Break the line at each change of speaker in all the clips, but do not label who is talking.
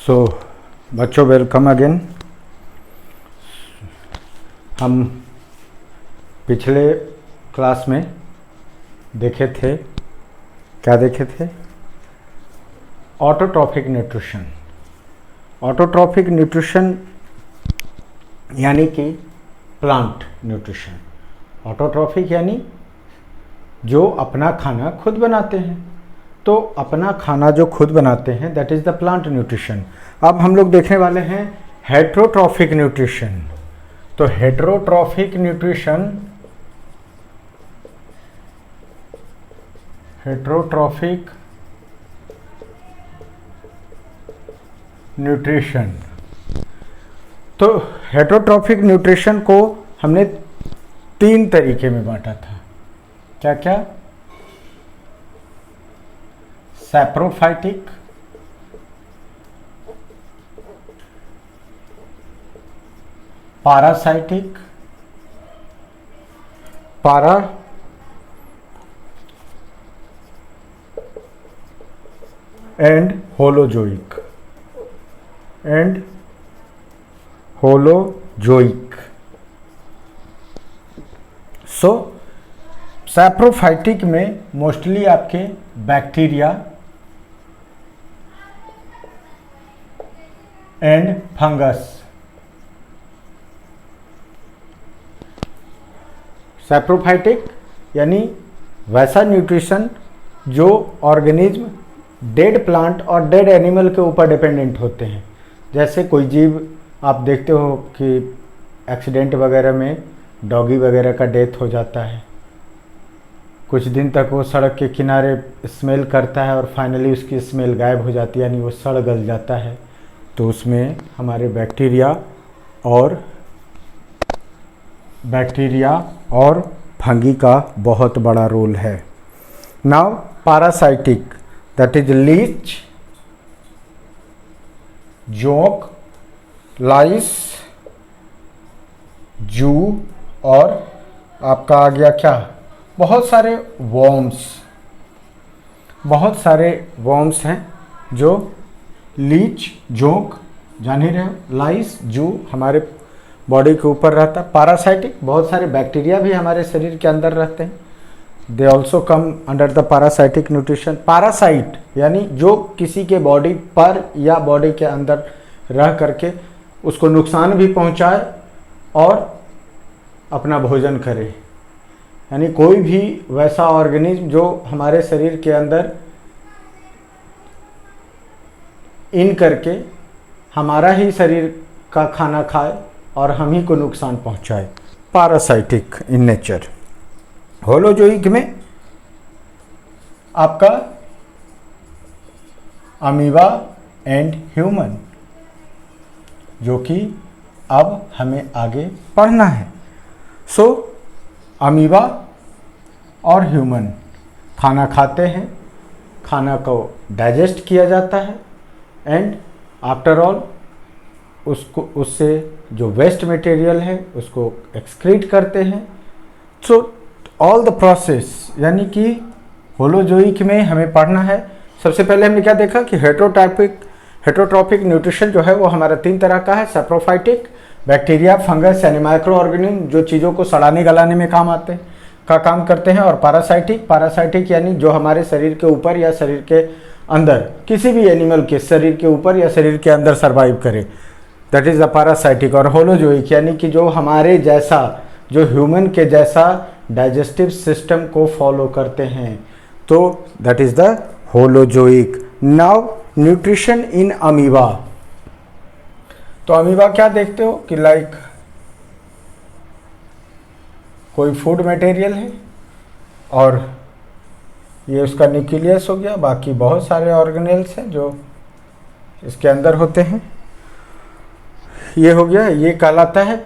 सो बच्चों welcome again. हम पिछले क्लास में देखे थे, क्या देखे थे? Autotrophic nutrition. ऑटोट्रॉफिक न्यूट्रिशन यानी कि प्लांट न्यूट्रिशन। ऑटोट्रॉफिक यानी जो अपना खाना खुद बनाते हैं, तो अपना खाना जो खुद बनाते हैं that is the plant nutrition. अब हम लोग देखने वाले हैं हेट्रोट्रॉफिक न्यूट्रिशन। तो हेट्रोट्रॉफिक न्यूट्रिशन। तो हेट्रोट्रॉफिक न्यूट्रिशन को हमने 3 तरीके में बांटा था। क्या क्या? Saprophytic, parasitic, and holozoic. So saprophytic में मोस्टली आपके बैक्टीरिया एंड फंगस। सैप्रोफाइटिक यानी वैसा न्यूट्रिशन जो ऑर्गेनिज्म डेड प्लांट और डेड एनिमल के ऊपर डिपेंडेंट होते हैं। जैसे कोई जीव आप देखते हो कि एक्सीडेंट वगैरह में डॉगी वगैरह का डेथ हो जाता है, कुछ दिन तक वो सड़क के किनारे स्मेल करता है और फाइनली उसकी स्मेल गायब हो जाती है, यानी वो सड़ गल जाता है। तो उसमें हमारे बैक्टीरिया और फंगी का बहुत बड़ा रोल है। Now parasitic that is leech, जोंक, लाइस, जू और आपका आ गया क्या? बहुत सारे वॉर्म्स हैं जो लीच, जोंक जान ही रहे हो, लाइस, जू हमारे बॉडी के ऊपर रहता है। पारासाइटिक बहुत सारे बैक्टीरिया भी हमारे शरीर के अंदर रहते हैं, they also come under the parasitic nutrition. Parasite यानी जो किसी के बॉडी पर या बॉडी के अंदर रह करके उसको नुकसान भी पहुंचाए और अपना भोजन करे, यानी कोई भी वैसा ऑर्गेनिज्म जो हमारे शरीर के अंदर इन करके हमारा ही शरीर का खाना खाए और हम ही को नुकसान पहुंचाए, पारासाइटिक इन नेचर। होलोजोइक में आपका अमीबा एंड ह्यूमन, जो कि अब हमें आगे पढ़ना है। सो अमीबा और ह्यूमन खाना खाते हैं, खाना को डाइजेस्ट किया जाता है एंड आफ्टर ऑल उससे जो वेस्ट मटेरियल है उसको एक्सक्रीट करते हैं। सो ऑल द प्रोसेस, यानी कि होलोजोइक में हमें पढ़ना है। सबसे पहले हमने क्या देखा कि हेट्रोट्रॉफिक न्यूट्रिशन जो है वो हमारा 3 तरह का है। सैप्रोफाइटिक बैक्टीरिया, फंगस यानी माइक्रो ऑर्गेनिज्म जो चीज़ों को सड़ाने गलाने में काम करते हैं। और पारासाइटिक यानी जो हमारे शरीर के ऊपर या शरीर के अंदर किसी भी एनिमल के शरीर के ऊपर या शरीर के अंदर सर्वाइव करे, दैट इज द पारासाइटिक। और होलोजोइक यानी कि जो हमारे जैसा, जो ह्यूमन के जैसा डाइजेस्टिव सिस्टम को फॉलो करते हैं, तो that is the holozoic. Now nutrition in amoeba. तो अमीबा क्या देखते हो कि लाइक कोई फूड मटेरियल है और ये उसका न्यूक्लियस हो गया, बाकी बहुत सारे ऑर्गेनेल्स हैं जो इसके अंदर होते हैं। ये हो गया, ये कहलाता है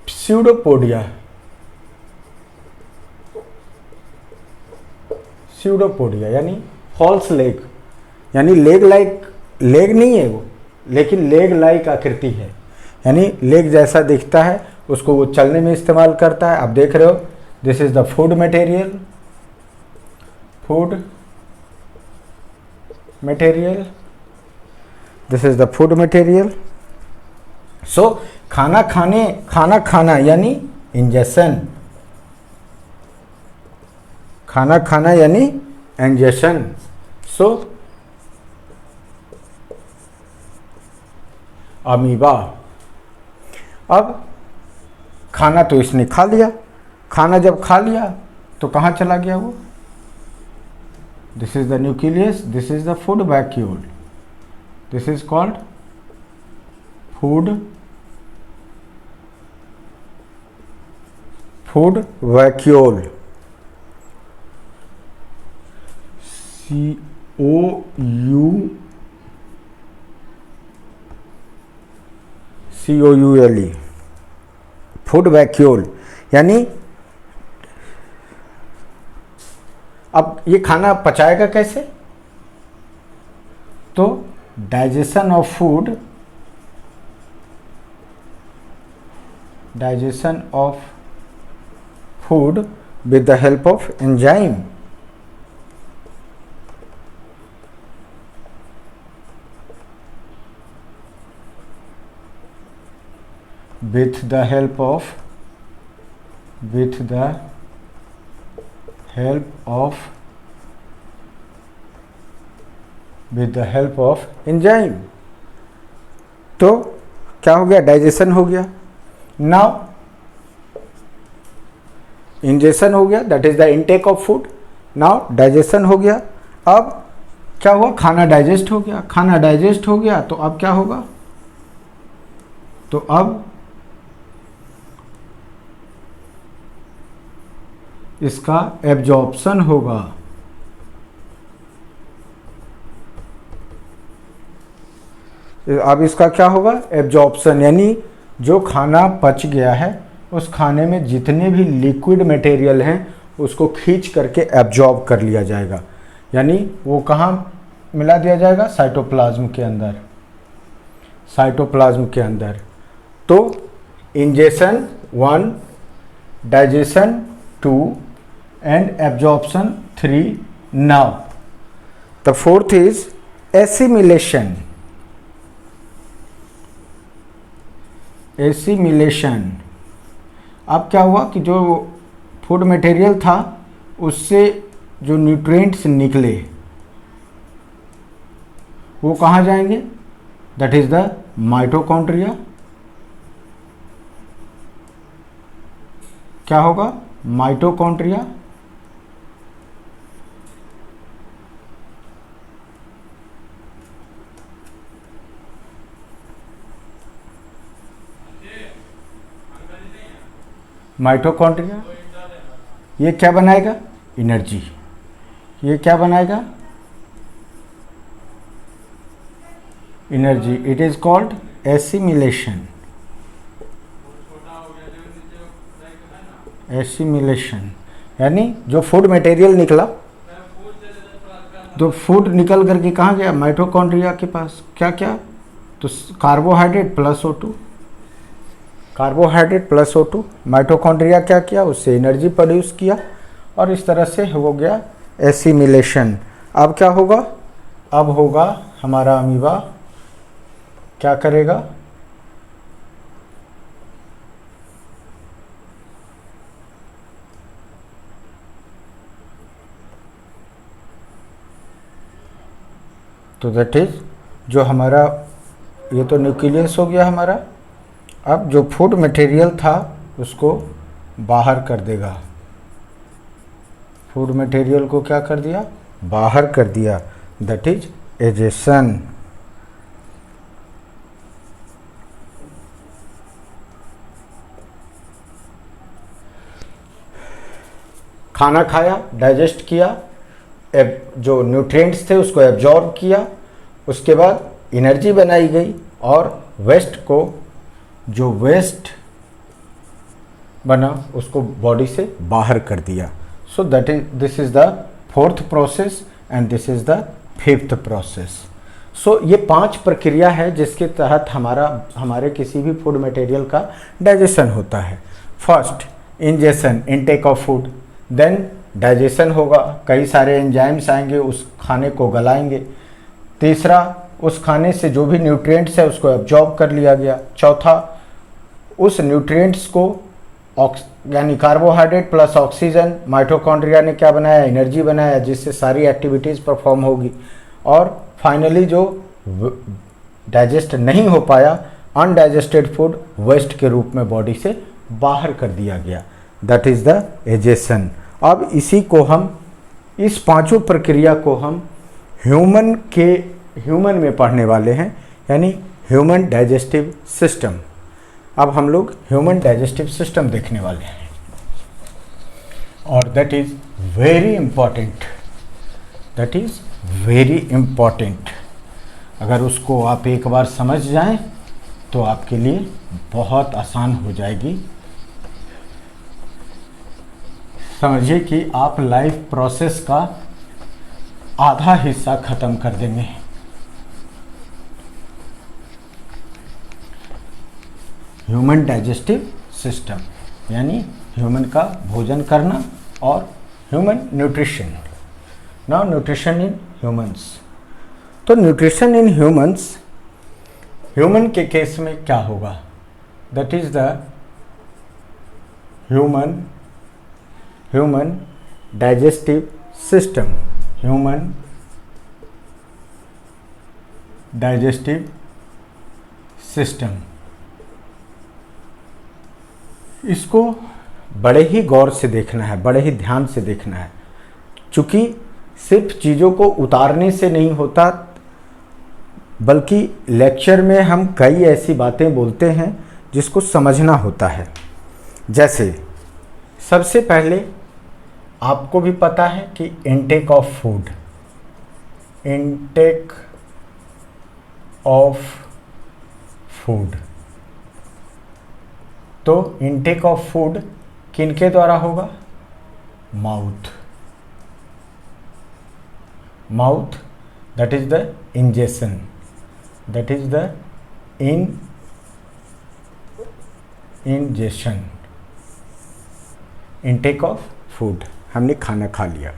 स्यूडोपोडिया। यानी फॉल्स लेग, यानी लेग नहीं है वो, लेकिन लेग लाइक आकृति है, यानी लेग जैसा दिखता है, उसको वो चलने में इस्तेमाल करता है। आप देख रहे हो, this is the food material this is the food material. So खाना खाना यानी इंजेशन, खाना खाना यानी इंजेशन। सो अमीबा, अब खाना तो इसने खा लिया, खाना जब खा लिया तो कहाँ चला गया वो? This is the nucleus, this is the food vacuole, this is called food vacuole, COULE, food vacuole. यानी अब ये खाना पचाएगा कैसे? तो digestion of food, with the help of enzyme, with the help of enzyme। तो क्या हो गया? डाइजेशन हो गया। नाउ इंजेशन हो गया, that is the intake of food. Now digestion हो गया। अब क्या हुआ? खाना डाइजेस्ट हो गया। खाना डाइजेस्ट हो गया तो अब क्या होगा? तो अब इसका एब्जॉर्प्शन होगा। अब इसका क्या होगा? एब्जॉर्प्शन, यानी जो खाना पच गया है उस खाने में जितने भी लिक्विड मटेरियल हैं उसको खींच करके एब्जॉर्ब कर लिया जाएगा। यानी वो कहाँ मिला दिया जाएगा? साइटोप्लाज्म के अंदर, साइटोप्लाज्म के अंदर। तो ingestion 1, digestion 2 and absorption 3. Now the fourth is assimilation। अब क्या हुआ कि जो फूड मटेरियल था उससे जो न्यूट्रिएंट्स निकले वो कहाँ जाएंगे? That is the mitochondria. क्या होगा? माइटोकॉन्ड्रिया। माइटोकॉन्ड्रिया ये क्या बनाएगा? एनर्जी। ये क्या बनाएगा? Energy. It is called assimilation. Assimilation यानी जो फूड मटेरियल निकला, तो फूड निकल करके कहाँ गया? माइटोकॉन्ड्रिया के पास। क्या क्या? तो carbohydrate plus O2, carbohydrate plus O2। Mitochondria क्या किया? उससे एनर्जी प्रोड्यूस किया और इस तरह से हो गया एसिमिलेशन। अब क्या होगा? अब होगा हमारा अमीबा क्या करेगा? तो दैट इज जो हमारा, ये तो न्यूक्लियस हो गया हमारा। अब जो फूड मटेरियल था उसको बाहर कर देगा। फूड मटेरियल को क्या कर दिया? बाहर कर दिया। That is egestion. खाना खाया, डाइजेस्ट किया, जो न्यूट्रिएंट्स थे उसको एब्जॉर्ब किया, उसके बाद एनर्जी बनाई गई और वेस्ट को, जो वेस्ट बना उसको बॉडी से बाहर कर दिया। So that is, this is the fourth process and this is the fifth process. So ये 5 प्रक्रिया है जिसके तहत हमारे किसी भी फूड मटेरियल का डाइजेशन होता है। First ingestion, intake of food. Then digestion होगा, कई सारे एंजाइम्स आएंगे उस खाने को गलाएंगे। तीसरा उस खाने से जो भी न्यूट्रिएंट्स है उसको एब्जॉर्ब कर लिया गया। चौथा, उस न्यूट्रिएंट्स को यानी कार्बोहाइड्रेट प्लस ऑक्सीजन, माइटोकॉन्ड्रिया ने क्या बनाया, एनर्जी बनाया, जिससे सारी एक्टिविटीज़ परफॉर्म होगी। और फाइनली जो डाइजेस्ट नहीं हो पाया, अनडाइजेस्टेड फूड वेस्ट के रूप में बॉडी से बाहर कर दिया गया। That is the egestion. अब इसी को हम, इस पांचों प्रक्रिया को हम ह्यूमन में पढ़ने वाले हैं, यानी ह्यूमन डाइजेस्टिव सिस्टम। अब हम लोग ह्यूमन डाइजेस्टिव सिस्टम देखने वाले हैं और that is very important, that is very important. अगर उसको आप एक बार समझ जाएं तो आपके लिए बहुत आसान हो जाएगी। समझिए कि आप लाइफ प्रोसेस का आधा हिस्सा खत्म कर देंगे। ह्यूमन डाइजेस्टिव सिस्टम यानी ह्यूमन का भोजन करना और human nutrition. Now nutrition in humans. तो न्यूट्रिशन इन ह्यूमंस, ह्यूमन के केस में क्या होगा, that is the human digestive system. Human digestive system, इसको बड़े ही गौर से देखना है, बड़े ही ध्यान से देखना है, क्योंकि सिर्फ चीज़ों को उतारने से नहीं होता, बल्कि लेक्चर में हम कई ऐसी बातें बोलते हैं जिसको समझना होता है। जैसे सबसे पहले आपको भी पता है कि intake of food, intake of food, तो इनटेक ऑफ फूड किनके द्वारा होगा, mouth, mouth, that is the ingestion, that is the ingestion, intake of food. हमने खाना खा लिया।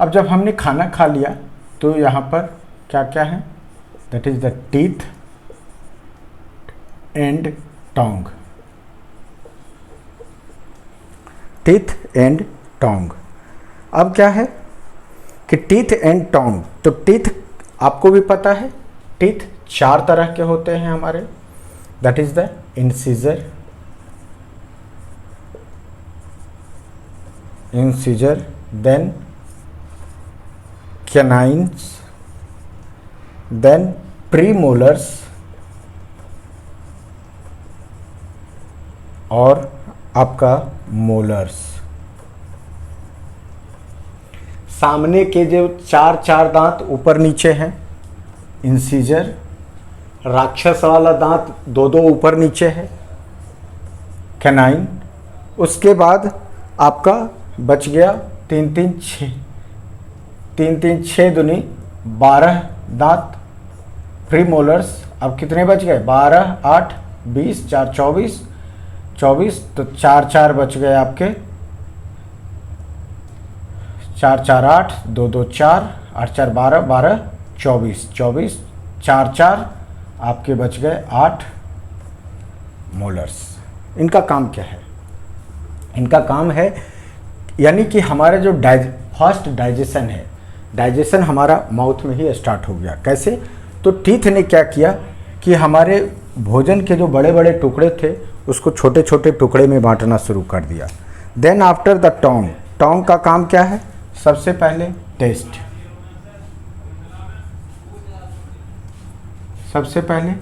अब जब हमने खाना खा लिया तो यहाँ पर क्या क्या है, that is the teeth and tongue, teeth and tongue. अब क्या है कि टीथ एंड टोंग, तो टीथ आपको भी पता है, टीथ चार तरह के होते हैं हमारे, that is the incisor, incisor, then canines, then premolars और आपका मोलर्स। सामने के जो चार दांत ऊपर नीचे हैं, इंसीजर, राक्षस वाला दांत दो ऊपर नीचे है, कैनाइन, उसके बाद आपका बच गया तीन छः दूनी 12 दांत, प्रीमोलर्स। अब कितने बच गए, 12, 8, 20, 4, 24, तो 4 बच गए आपके, 4, 8, 2, 4, 8, 4, 12, 24, 4 आपके बच गए 8 मोलर्स। इनका काम क्या है, इनका काम है यानी कि हमारा जो फर्स्ट डाइजेशन है, डाइजेशन हमारा माउथ में ही स्टार्ट हो गया। कैसे, तो टीथ ने क्या किया कि हमारे भोजन के जो बड़े बड़े टुकड़े थे उसको छोटे छोटे टुकड़े में बांटना शुरू कर दिया। Then after the Tong, Tong का काम क्या है, सबसे पहले टेस्ट, सबसे पहले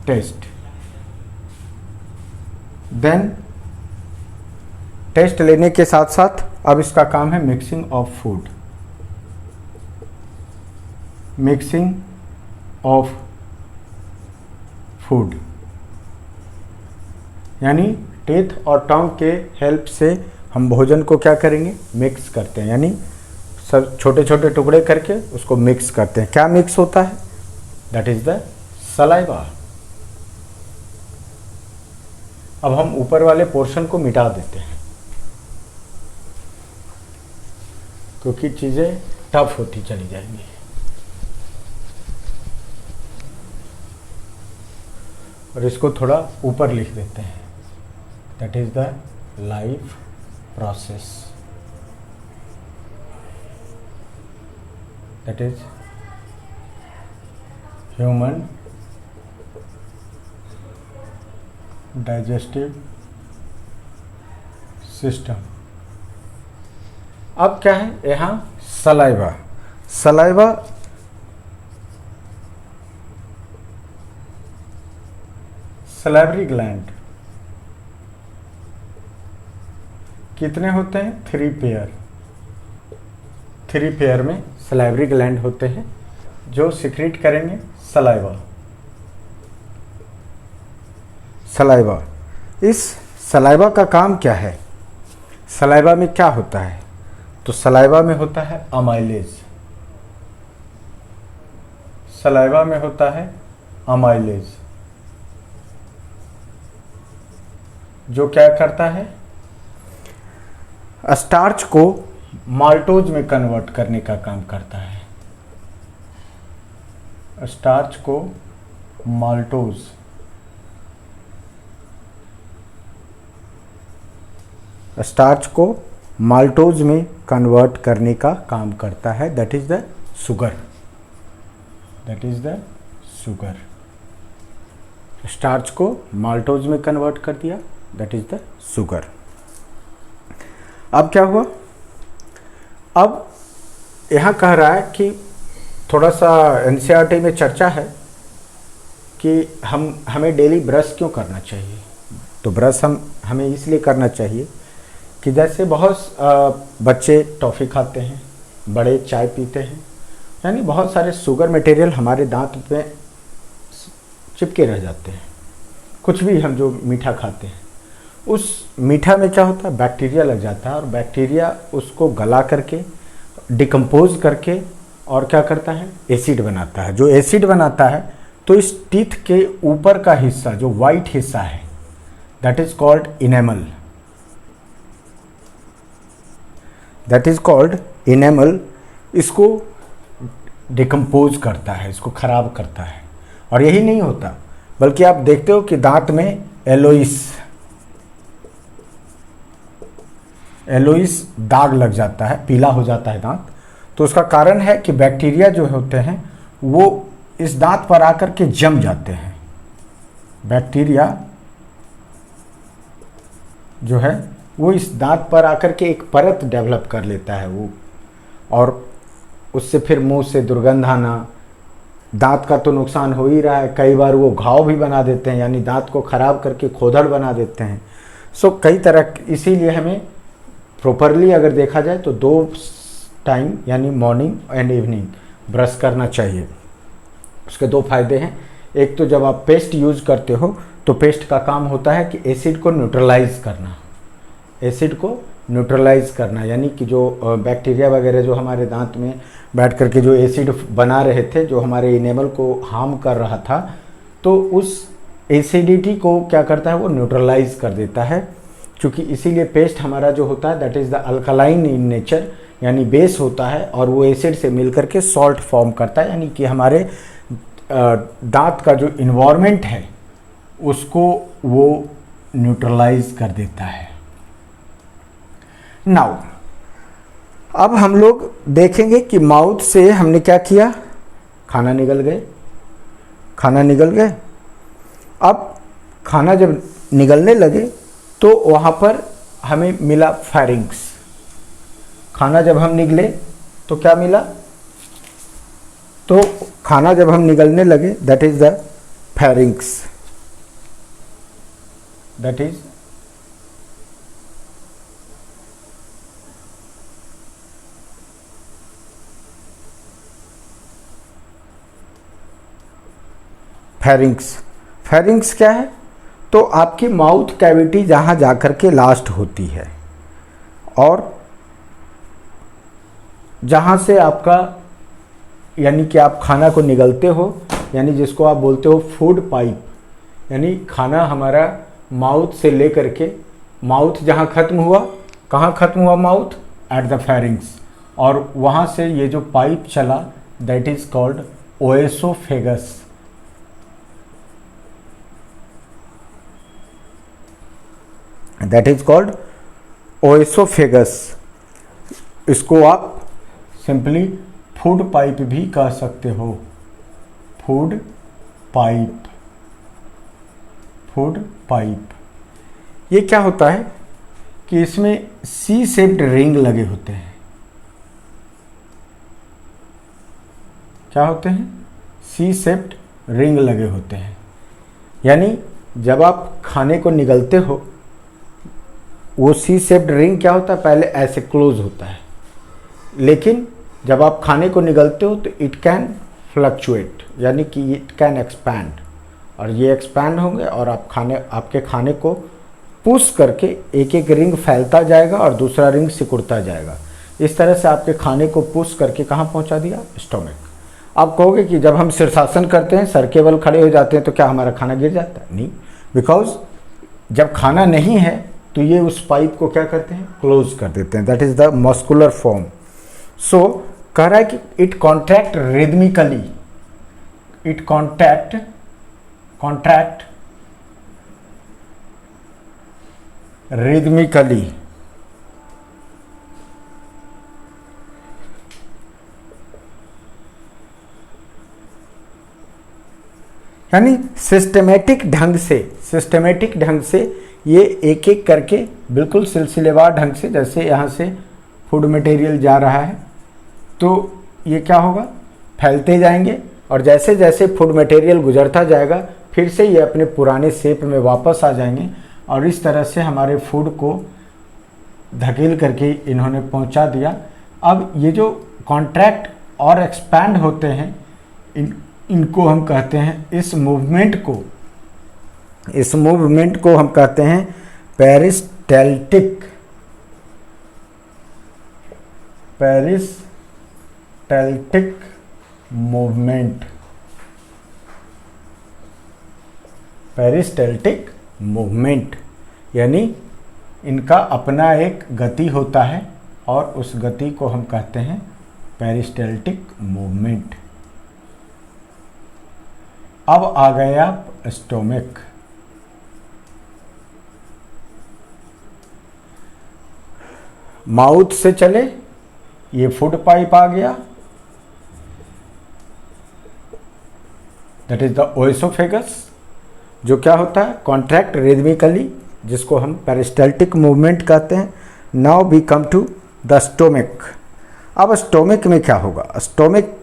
टेस्ट, देन टेस्ट लेने के साथ साथ अब इसका काम है mixing of food, mixing of food, यानी टीथ और टंग के हेल्प से हम भोजन को क्या करेंगे, मिक्स करते हैं, यानी सब छोटे छोटे टुकड़े करके उसको मिक्स करते हैं। क्या मिक्स होता है, दैट इज द सलाइवा। अब हम ऊपर वाले पोर्शन को मिटा देते हैं क्योंकि चीज़ें टफ होती चली जाएंगी। और इसको थोड़ा ऊपर लिख देते हैं, that is the life process, that is human digestive system. अब क्या है यहाँ सलाइवा, सलाइवा सलाइवरी ग्लैंड कितने होते हैं? 3 पेयर, 3 पेयर में सलाइवरी ग्लैंड होते हैं जो सिक्रीट करेंगे सलाइवा। सलाइवा, इस सलाइवा का काम क्या है? सलाइवा में क्या होता है? तो सलाइवा में होता है अमाइलेज, सलाइवा में होता है अमाइलेज, जो क्या करता है? स्टार्च को माल्टोज में कन्वर्ट करने का काम करता है, स्टार्च को माल्टोज, स्टार्च को माल्टोज में कन्वर्ट करने का काम करता है, that is the sugar, that is the sugar. Starch को माल्टोज में कन्वर्ट कर दिया, दैट इज द शुगर। अब क्या हुआ? अब यहाँ कह रहा है कि थोड़ा सा एनसीईआरटी में चर्चा है कि हमें डेली ब्रश क्यों करना चाहिए। तो ब्रश हमें इसलिए करना चाहिए कि जैसे बहुत बच्चे टॉफ़ी खाते हैं, बड़े चाय पीते हैं, यानी बहुत सारे शुगर मटेरियल हमारे दांत पे चिपके रह जाते हैं। कुछ भी हम जो मीठा खाते हैं, उस मीठा में क्या होता है? बैक्टीरिया लग जाता है, और बैक्टीरिया उसको गला करके डिकम्पोज करके और क्या करता है? एसिड बनाता है। जो एसिड बनाता है तो इस टीथ के ऊपर का हिस्सा जो वाइट हिस्सा है, that is called enamel, that is called enamel, इसको डिकम्पोज करता है, इसको खराब करता है। और यही नहीं होता, बल्कि आप देखते हो कि दांत में एलोइस दाग लग जाता है, पीला हो जाता है दांत। तो उसका कारण है कि बैक्टीरिया जो होते हैं वो इस दांत पर आकर के जम जाते हैं। बैक्टीरिया जो है वो इस दांत पर आकर के एक परत डेवलप कर लेता है वो, और उससे फिर मुंह से दुर्गंध आना, दांत का तो नुकसान हो ही रहा है, कई बार वो घाव भी बना देते हैं, यानी दांत को खराब करके खोदड़ बना देते हैं। सो कई तरह, इसीलिए हमें प्रॉपरली अगर देखा जाए तो 2 टाइम यानी मॉर्निंग एंड इवनिंग ब्रश करना चाहिए। उसके 2 फायदे हैं। एक तो जब आप पेस्ट यूज करते हो तो पेस्ट का काम होता है कि एसिड को न्यूट्रलाइज करना, एसिड को न्यूट्रलाइज करना, यानी कि जो बैक्टीरिया वगैरह जो हमारे दांत में बैठ करके जो एसिड बना रहे थे, जो हमारे इनेमल को हार्म कर रहा था, तो उस एसिडिटी को क्या करता है? वो न्यूट्रलाइज कर देता है। क्योंकि इसीलिए पेस्ट हमारा जो होता है that is the alkaline in nature, यानी बेस होता है, और वो एसिड से मिल करके सॉल्ट फॉर्म करता है, यानी कि हमारे दांत का जो इन्वायरमेंट है उसको वो न्यूट्रलाइज कर देता है। नाउ अब हम लोग देखेंगे कि माउथ से हमने क्या किया? खाना निगल गए, खाना निगल गए। अब खाना जब निगलने लगे तो वहाँ पर हमें मिला फेरिंग्स। खाना जब हम निगले तो क्या मिला? तो खाना जब हम निगलने लगे that is the pharynx, that is pharynx. Pharynx क्या है? तो आपकी माउथ कैविटी जहाँ जाकर के लास्ट होती है, और जहाँ से आपका यानी कि आप खाना को निगलते हो, यानी जिसको आप बोलते हो फूड पाइप, यानी खाना हमारा माउथ से लेकर के, माउथ जहाँ ख़त्म हुआ, कहाँ ख़त्म हुआ माउथ? एट द फेरिंग्स, और वहाँ से ये जो पाइप चला that is called ओएसोफेगस, that is called ओएसोफेगस। इसको आप सिंपली फूड पाइप भी कह सकते हो, फूड पाइप, फूड पाइप। ये क्या होता है कि इसमें सी शेप्ड रिंग लगे होते हैं। क्या होते हैं? सी शेप्ड रिंग लगे होते हैं। यानी जब आप खाने को निगलते हो, वो सी शेप्ड रिंग क्या होता है, पहले ऐसे क्लोज होता है, लेकिन जब आप खाने को निगलते हो तो इट कैन फ्लक्चुएट, यानी कि इट कैन एक्सपैंड, और ये एक्सपैंड होंगे और आपके खाने को पुश करके एक एक रिंग फैलता जाएगा और दूसरा रिंग सिकुड़ता जाएगा। इस तरह से आपके खाने को पुश करके कहाँ पहुँचा दिया? स्टोमक। आप कहोगे कि जब हम शीर्षासन करते हैं, सर केवल खड़े हो जाते हैं, तो क्या हमारा खाना गिर जाता है? नहीं, बिकॉज जब खाना नहीं है तो ये उस पाइप को क्या करते हैं? क्लोज कर देते हैं। That is the muscular form. So कह रहा है कि it contract rhythmically, it contract rhythmically, यानी सिस्टमेटिक ढंग से ये एक एक करके बिल्कुल सिलसिलेवार ढंग से, जैसे यहाँ से फूड मटेरियल जा रहा है तो ये क्या होगा? फैलते जाएंगे, और जैसे जैसे फूड मटेरियल गुजरता जाएगा फिर से ये अपने पुराने शेप में वापस आ जाएंगे, और इस तरह से हमारे फूड को धकेल करके इन्होंने पहुंचा दिया। अब ये जो कॉन्ट्रैक्ट और एक्सपैंड होते हैं, इनको हम कहते हैं, इस मूवमेंट को हम कहते हैं पेरिस्टैल्टिक मूवमेंट। पेरिस्टैल्टिक मूवमेंट यानी इनका अपना एक गति होता है, और उस गति को हम कहते हैं पेरिस्टैल्टिक मूवमेंट। अब आ गया स्टोमक। माउथ से चले, ये फूड पाइप आ गया, दैट इज द ओएसोफेगस, जो क्या होता है? कॉन्ट्रैक्ट रिदमिकली, जिसको हम पेरिस्टैल्टिक मूवमेंट कहते हैं। Now we come to the stomach. अब स्टोमक में क्या होगा? स्टोमक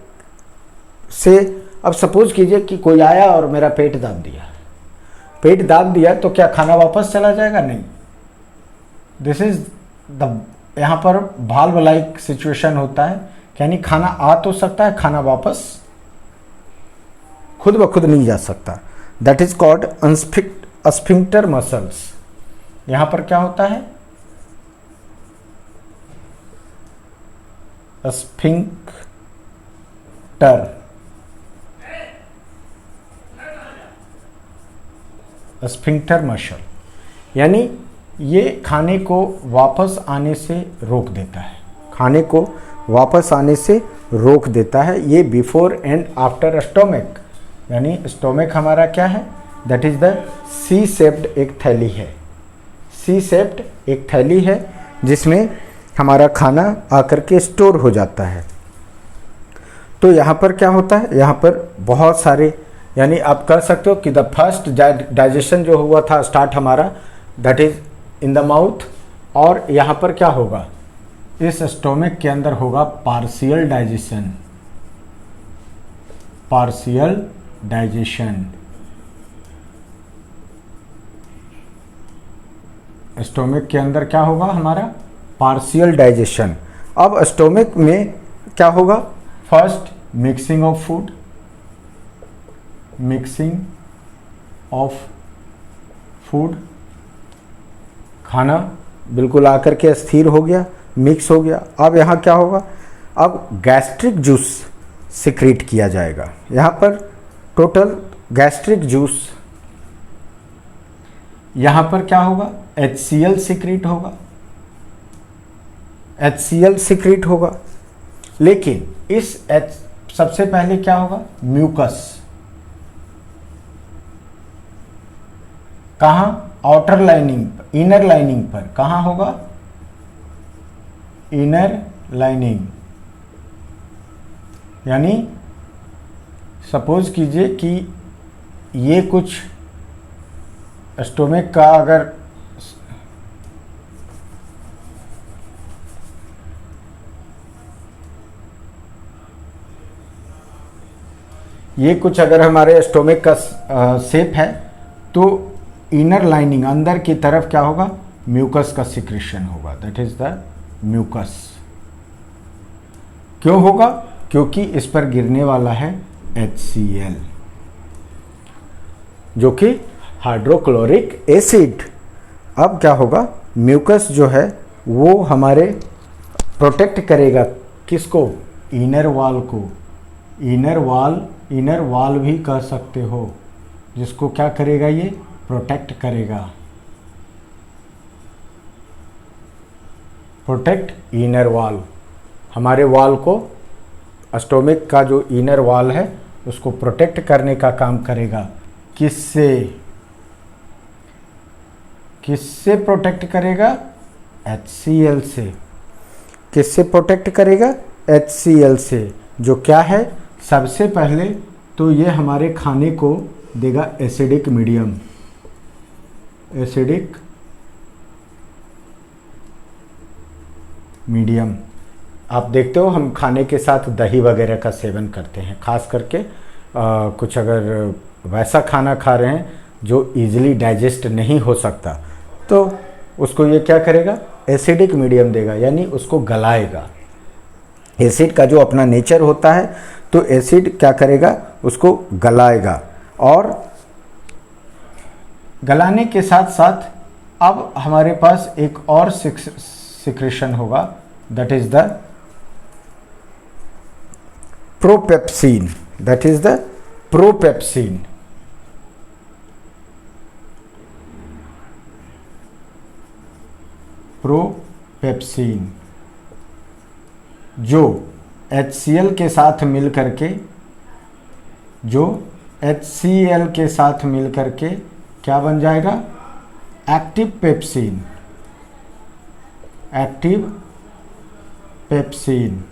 से अब सपोज कीजिए कि कोई आया और मेरा पेट दाब दिया, तो क्या खाना वापस चला जाएगा? नहीं। दिस इज द, यहाँ पर भाल्व लाइक सिचुएशन होता है, यानी खाना आ तो सकता है, खाना वापस खुद ब खुद नहीं जा सकता। That is called sphincter muscles. यहाँ पर क्या होता है? स्फिंक्टर मसल, यानी ये खाने को वापस आने से रोक देता है, ये बिफोर एंड आफ्टर स्टोमक। यानी स्टोमक हमारा क्या है? That is the C shaped एक थैली है जिसमें हमारा खाना आकर के स्टोर हो जाता है। तो यहाँ पर क्या होता है? यहाँ पर बहुत सारे, यानी आप कह सकते हो कि द फर्स्ट डाइजेशन जो हुआ था स्टार्ट हमारा, that is in the mouth, और यहाँ पर क्या होगा? इस स्टोमक के अंदर होगा पार्शियल डाइजेशन। स्टोमक के अंदर क्या होगा हमारा? Partial digestion. अब स्टोमक में क्या होगा? फर्स्ट मिक्सिंग ऑफ फूड, खाना बिल्कुल आकर के स्थिर हो गया, मिक्स हो गया। अब यहाँ क्या होगा? अब गैस्ट्रिक जूस सिक्रीट किया जाएगा। यहाँ पर टोटल गैस्ट्रिक जूस, यहाँ पर क्या होगा? HCl सिक्रीट होगा। लेकिन इस सबसे पहले क्या होगा? म्यूकस। कहाँ? आउटर लाइनिंग, इनर लाइनिंग पर। कहाँ होगा? Inner lining. यानी सपोज कीजिए कि ये कुछ स्टोमक का अगर ये कुछ अगर हमारे स्टोमक का शेप है तो इनर लाइनिंग अंदर की तरफ क्या होगा? म्यूकस का सिक्रेशन होगा, दैट इज द म्यूकस। क्यों होगा? क्योंकि इस पर गिरने वाला है HCl जो कि हाइड्रोक्लोरिक एसिड। अब क्या होगा? म्यूकस जो है वो हमारे प्रोटेक्ट करेगा किसको? इनर वॉल को। इनर वॉल भी कह सकते हो, जिसको क्या करेगा? ये प्रोटेक्ट करेगा। प्रोटेक्ट इनर वॉल, हमारे वॉल को, स्टोमक का जो इनर वॉल है उसको प्रोटेक्ट करने का काम करेगा। किससे? किससे प्रोटेक्ट करेगा? HCl से। किससे प्रोटेक्ट करेगा? HCl से, जो क्या है? सबसे पहले तो ये हमारे खाने को देगा एसिडिक मीडियम। Acidic medium. आप देखते हो हम खाने के साथ दही वगैरह का सेवन करते हैं, खास करके कुछ अगर वैसा खाना खा रहे हैं जो इजीली डाइजेस्ट नहीं हो सकता तो उसको ये क्या करेगा? एसिडिक मीडियम देगा, यानी उसको गलाएगा। एसिड का जो अपना नेचर होता है तो एसिड क्या करेगा? उसको गलाएगा। और गलाने के साथ साथ अब हमारे पास एक और सिक्रेशन होगा, that is the propepsin. That is the propepsin. Propepsin जो HCl के साथ मिल करके, जो HCl के साथ मिल करके क्या बन जाएगा? Active pepsin. Active pepsin.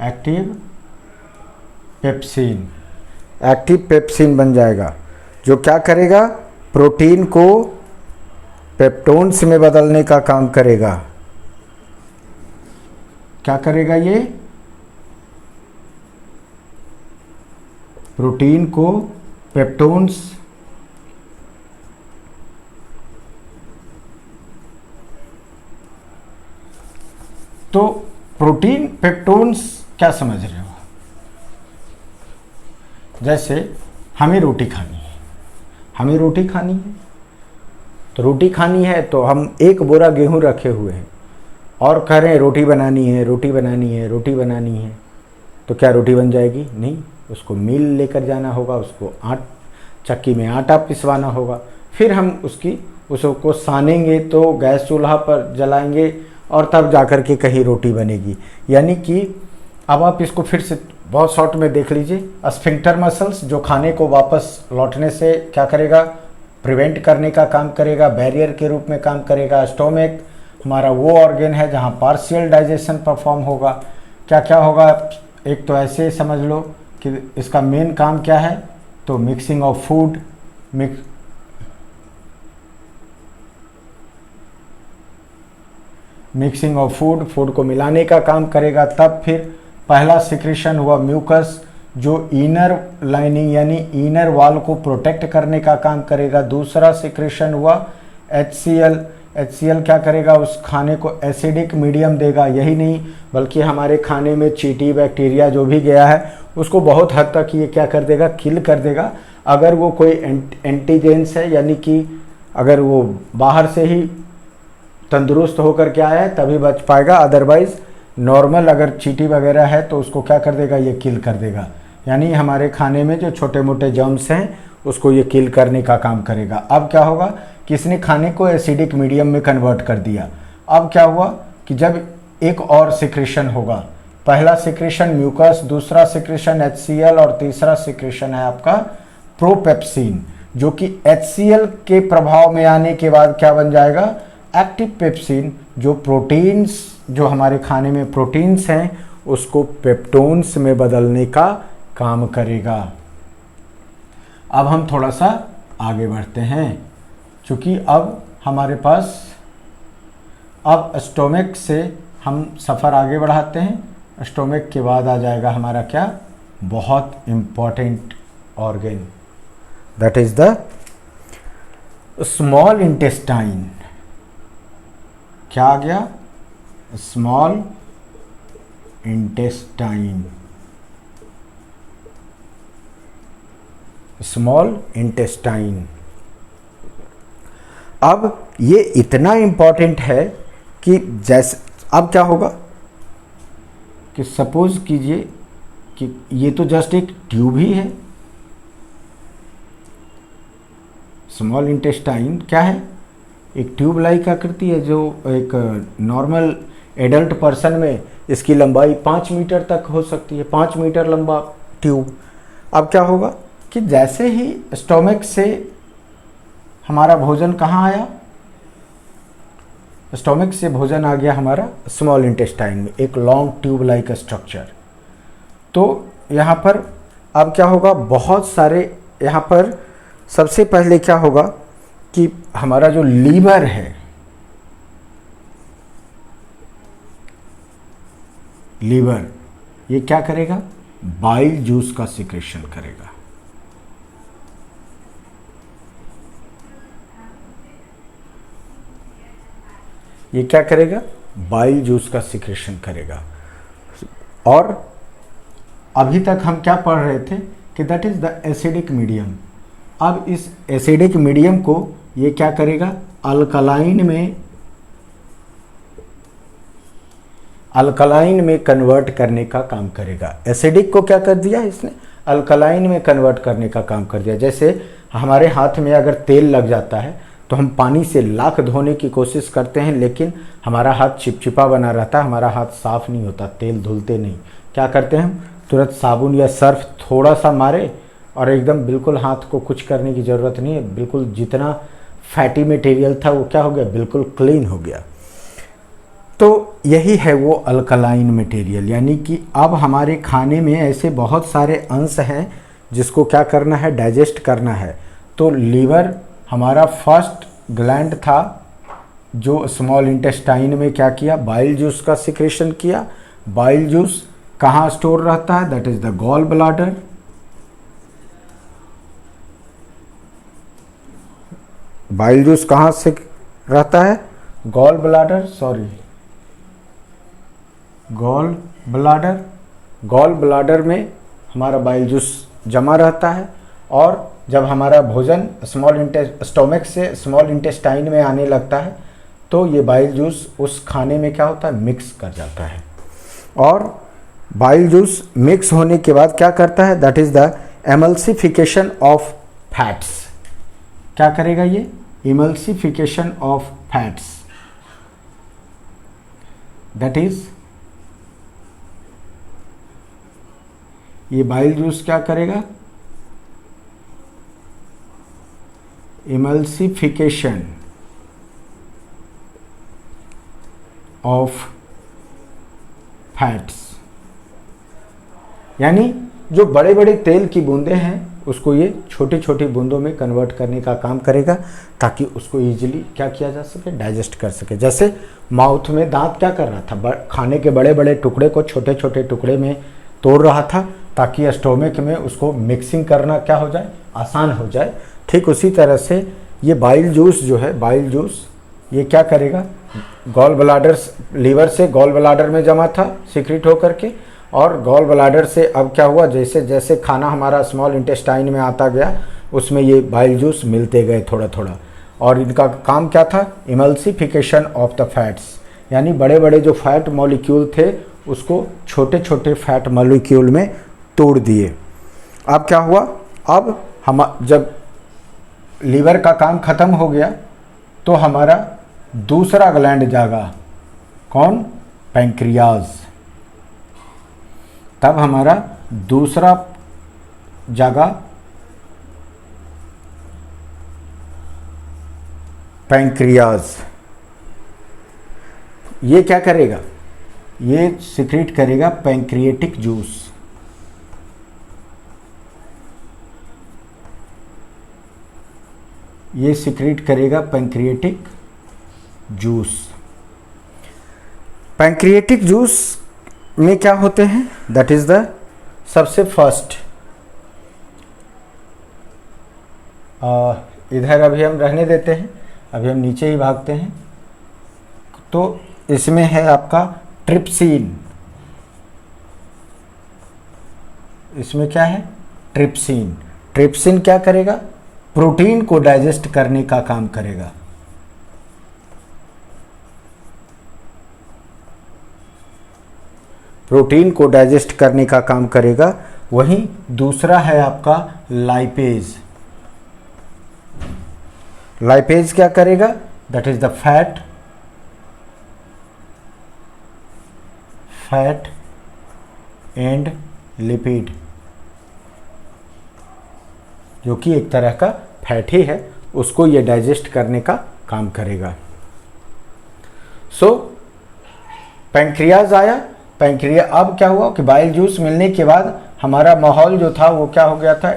Active pepsin. Active pepsin बन जाएगा, जो क्या करेगा? प्रोटीन को पेप्टोन्स में बदलने का काम करेगा। क्या करेगा ये? प्रोटीन को पेप्टोन्स तो प्रोटीन पेप्टोन्स क्या समझ रहे हो? जैसे हमें रोटी खानी है, हमें रोटी खानी है तो रोटी खानी है तो हम एक बोरा गेहूं रखे हुए हैं और कह रहे हैं रोटी बनानी है, रोटी बनानी है, रोटी बनानी है, तो क्या रोटी बन जाएगी? नहीं, उसको मिल लेकर जाना होगा, उसको चक्की में आटा पिसवाना होगा, फिर हम उसको सानेंगे तो गैस चूल्हा पर जलाएंगे और तब जाकर के कहीं रोटी बनेगी। यानी कि अब आप इसको फिर से बहुत शॉर्ट में देख लीजिए। स्फिंक्टर मसल्स जो खाने को वापस लौटने से क्या करेगा? प्रिवेंट करने का काम करेगा, बैरियर के रूप में काम करेगा। स्टोमक हमारा वो ऑर्गन है जहाँ पार्शियल डाइजेशन परफॉर्म होगा। क्या क्या होगा? एक तो ऐसे समझ लो कि इसका मेन काम क्या है? तो mixing of food, mixing of food को मिलाने का काम करेगा। तब फिर पहला सिक्रेशन हुआ म्यूकस, जो इनर लाइनिंग यानी इनर वॉल को प्रोटेक्ट करने का काम करेगा। दूसरा सिक्रेशन हुआ HCl क्या करेगा? उस खाने को एसिडिक मीडियम देगा। यही नहीं बल्कि हमारे खाने में चींटी, बैक्टीरिया जो भी गया है उसको बहुत हद तक ये क्या कर देगा? किल कर देगा। अगर वो कोई एंटीजेंस है, यानी कि अगर वो बाहर से ही तंदुरुस्त होकर के आया है तभी बच पाएगा, अदरवाइज नॉर्मल अगर चींटी वगैरह है तो उसको क्या कर देगा? ये किल कर देगा। यानी हमारे खाने में जो छोटे मोटे जर्म्स हैं उसको ये किल करने का काम करेगा। अब क्या होगा? किसने खाने को एसिडिक मीडियम में कन्वर्ट कर दिया। अब क्या हुआ कि जब एक और सिक्रेशन होगा, पहला सिक्रेशन म्यूकस, दूसरा सिक्रेशन HCl और तीसरा सिक्रेशन है आपका प्रोपेप्सिन, जो कि HCl के प्रभाव में आने के बाद क्या बन जाएगा, एक्टिव पेप्सिन, जो प्रोटीन्स, जो हमारे खाने में प्रोटीन्स हैं उसको पेप्टोन्स में बदलने का काम करेगा। अब हम थोड़ा सा आगे बढ़ते हैं, क्योंकि अब हमारे पास, अब स्टोमक से हम सफ़र आगे बढ़ाते हैं। स्टोमक के बाद आ जाएगा हमारा क्या, बहुत important organ, that is the small intestine. क्या आ गया, स्मॉल इंटेस्टाइन। Small intestine. अब ये इतना इंपॉर्टेंट है कि जैसे अब क्या होगा कि सपोज कीजिए कि ये तो जस्ट एक ट्यूब ही है। स्मॉल इंटेस्टाइन क्या है, एक ट्यूब लाइक आकृति है, जो एक नॉर्मल एडल्ट पर्सन में इसकी लंबाई 5 मीटर तक हो सकती है, 5 मीटर लंबा ट्यूब। अब क्या होगा कि जैसे ही स्टोमक से हमारा भोजन कहाँ आया, स्टोमक से भोजन आ गया हमारा स्मॉल इंटेस्टाइन में, एक लॉन्ग ट्यूब लाइक स्ट्रक्चर। तो यहाँ पर अब क्या होगा, बहुत सारे, यहाँ पर सबसे पहले क्या होगा कि हमारा जो लीवर है, लीवर ये क्या करेगा, बाइल जूस का सिक्रेशन करेगा। ये क्या करेगा, बाइल जूस का सिक्रेशन करेगा। और अभी तक हम क्या पढ़ रहे थे कि that is the acidic medium. अब इस एसिडिक मीडियम को ये क्या करेगा, अल्कलाइन में कन्वर्ट करने का काम करेगा। एसिडिक को क्या कर दिया इसने, अल्कलाइन में कन्वर्ट करने का काम कर दिया। जैसे हमारे हाथ में अगर तेल लग जाता है तो हम पानी से लाख धोने की कोशिश करते हैं, लेकिन हमारा हाथ चिपचिपा बना रहता है, हमारा हाथ साफ नहीं होता, तेल धुलते नहीं। क्या करते हैं हम, तुरंत साबुन या सर्फ थोड़ा सा मारे और एकदम बिल्कुल हाथ को कुछ करने की ज़रूरत नहीं है, बिल्कुल जितना फैटी मटेरियल था वो क्या हो गया, बिल्कुल क्लीन हो गया। तो यही है वो अल्कलाइन मटेरियल, यानी कि अब हमारे खाने में ऐसे बहुत सारे अंश हैं जिसको क्या करना है, डाइजेस्ट करना है। तो लीवर हमारा फर्स्ट ग्लैंड था जो स्मॉल इंटेस्टाइन में क्या किया, बाइल जूस का सिक्रेशन किया। बाइल जूस कहाँ स्टोर रहता है, that is the gall bladder. Bile juice कहाँ से रहता है, gall bladder, sorry gall bladder. Gall bladder में हमारा बाइल जूस जमा रहता है, और जब हमारा भोजन स्टोमक से स्मॉल इंटेस्टाइन में आने लगता है तो ये बाइल जूस उस खाने में क्या होता है, मिक्स कर जाता है। और बाइल जूस मिक्स होने के बाद क्या करता है, that is the emulsification of fats. क्या करेगा ये, emulsification of fats, that is, ये बाइल जूस क्या करेगा, इमल्सिफिकेशन ऑफ फैट्स, यानी जो बड़े बड़े तेल की बूंदें हैं उसको ये छोटी छोटी बूंदों में कन्वर्ट करने का काम करेगा, ताकि उसको इजीली क्या किया जा सके, डाइजेस्ट कर सके। जैसे माउथ में दांत क्या कर रहा था, खाने के बड़े बड़े टुकड़े को छोटे छोटे टुकड़े में तोड़ रहा था, ताकि स्टोमक में उसको मिक्सिंग करना क्या हो जाए, आसान हो जाए। ठीक उसी तरह से ये बाइल जूस जो है, बाइल जूस ये क्या करेगा, गॉल ब्लाडर, लीवर से गॉल ब्लाडर में जमा था सीक्रेट होकर के, और गॉल ब्लाडर से अब क्या हुआ, जैसे जैसे खाना हमारा स्मॉल इंटेस्टाइन में आता गया उसमें ये बाइल जूस मिलते गए थोड़ा थोड़ा। और इनका काम क्या था, इमल्सिफिकेशन ऑफ द फैट्स, यानी बड़े बड़े जो फैट मॉलिक्यूल थे उसको छोटे छोटे फैट मॉलिक्यूल में तोड़ दिए। अब क्या हुआ, अब हम जब लीवर का काम खत्म हो गया तो हमारा दूसरा ग्लैंड जागा, कौन, पैंक्रियाज। तब हमारा दूसरा जागा पैंक्रियाज, ये क्या करेगा, ये सिक्रीट करेगा पैंक्रिएटिक जूस। ये सिक्रीट करेगा पैंक्रिएटिक जूस। पैंक्रिएटिक जूस में क्या होते हैं, दैट इज द सबसे फर्स्ट, इधर अभी हम रहने देते हैं, अभी हम नीचे ही भागते हैं। तो इसमें है आपका ट्रिप्सिन, इसमें क्या है, ट्रिप्सिन। ट्रिप्सिन क्या करेगा, प्रोटीन को डाइजेस्ट करने का काम करेगा। प्रोटीन को डाइजेस्ट करने का काम करेगा। वहीं दूसरा है आपका लाइपेज। लाइपेज क्या करेगा, that is the fat and lipid, जो कि एक तरह का फैट ही है, उसको ये डाइजेस्ट करने का काम करेगा। सो पैंक्रियाज आया, पैंक्रिया, अब क्या हुआ कि बाइल जूस मिलने के बाद हमारा माहौल जो था वो क्या हो गया था,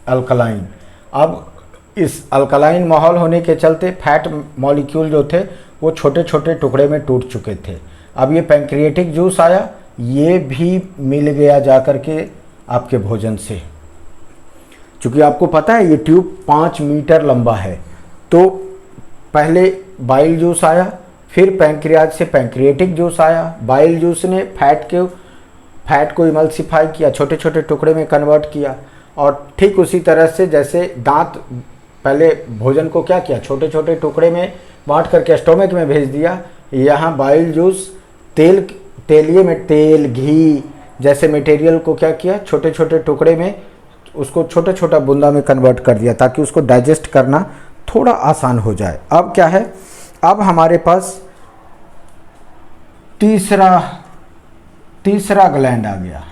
अल्कलाइन। अब इस अल्कलाइन माहौल होने के चलते फैट मॉलिक्यूल जो थे वो छोटे छोटे टुकड़े में टूट चुके थे। अब ये पैंक्रिएटिक जूस आया, ये भी मिल गया जाकर के आपके भोजन से। चूँकि आपको पता है ये ट्यूब 5 मीटर लंबा है, तो पहले बाइल जूस आया, फिर पैंक्रियाज से पैंक्रिएटिक जूस आया। बाइल जूस ने फैट को इमल्सिफाई किया, छोटे छोटे टुकड़े में कन्वर्ट किया। और ठीक उसी तरह से जैसे दांत पहले भोजन को क्या किया, छोटे छोटे टुकड़े में बांट करके स्टोमक में भेज दिया, यहाँ बाइल जूस तेलिए में तेल, घी जैसे मटेरियल को क्या किया, छोटे छोटे टुकड़े में उसको छोटा छोटा बूंदा में कन्वर्ट कर दिया, ताकि उसको डाइजेस्ट करना थोड़ा आसान हो जाए। अब क्या है, अब हमारे पास तीसरा ग्लैंड आ गया।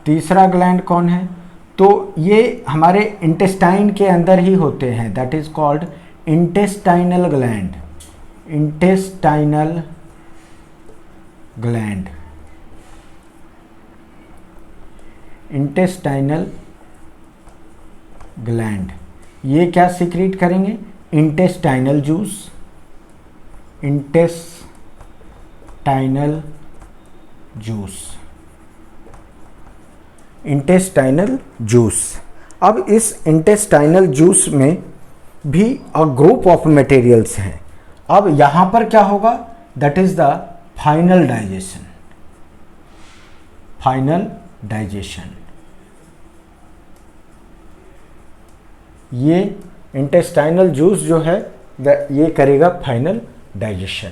तीसरा ग्लैंड कौन है, तो ये हमारे इंटेस्टाइन के अंदर ही होते हैं, that is called intestinal gland. Intestinal gland, intestinal gland, ये क्या सिक्रीट करेंगे, intestinal juice. Intestinal juice, intestinal juice. अब इस इंटेस्टाइनल जूस में भी अ ग्रुप ऑफ मटेरियल्स हैं। अब यहाँ पर क्या होगा, that is the final digestion. Final digestion, ये इंटेस्टाइनल जूस जो है ये करेगा फाइनल डाइजेशन।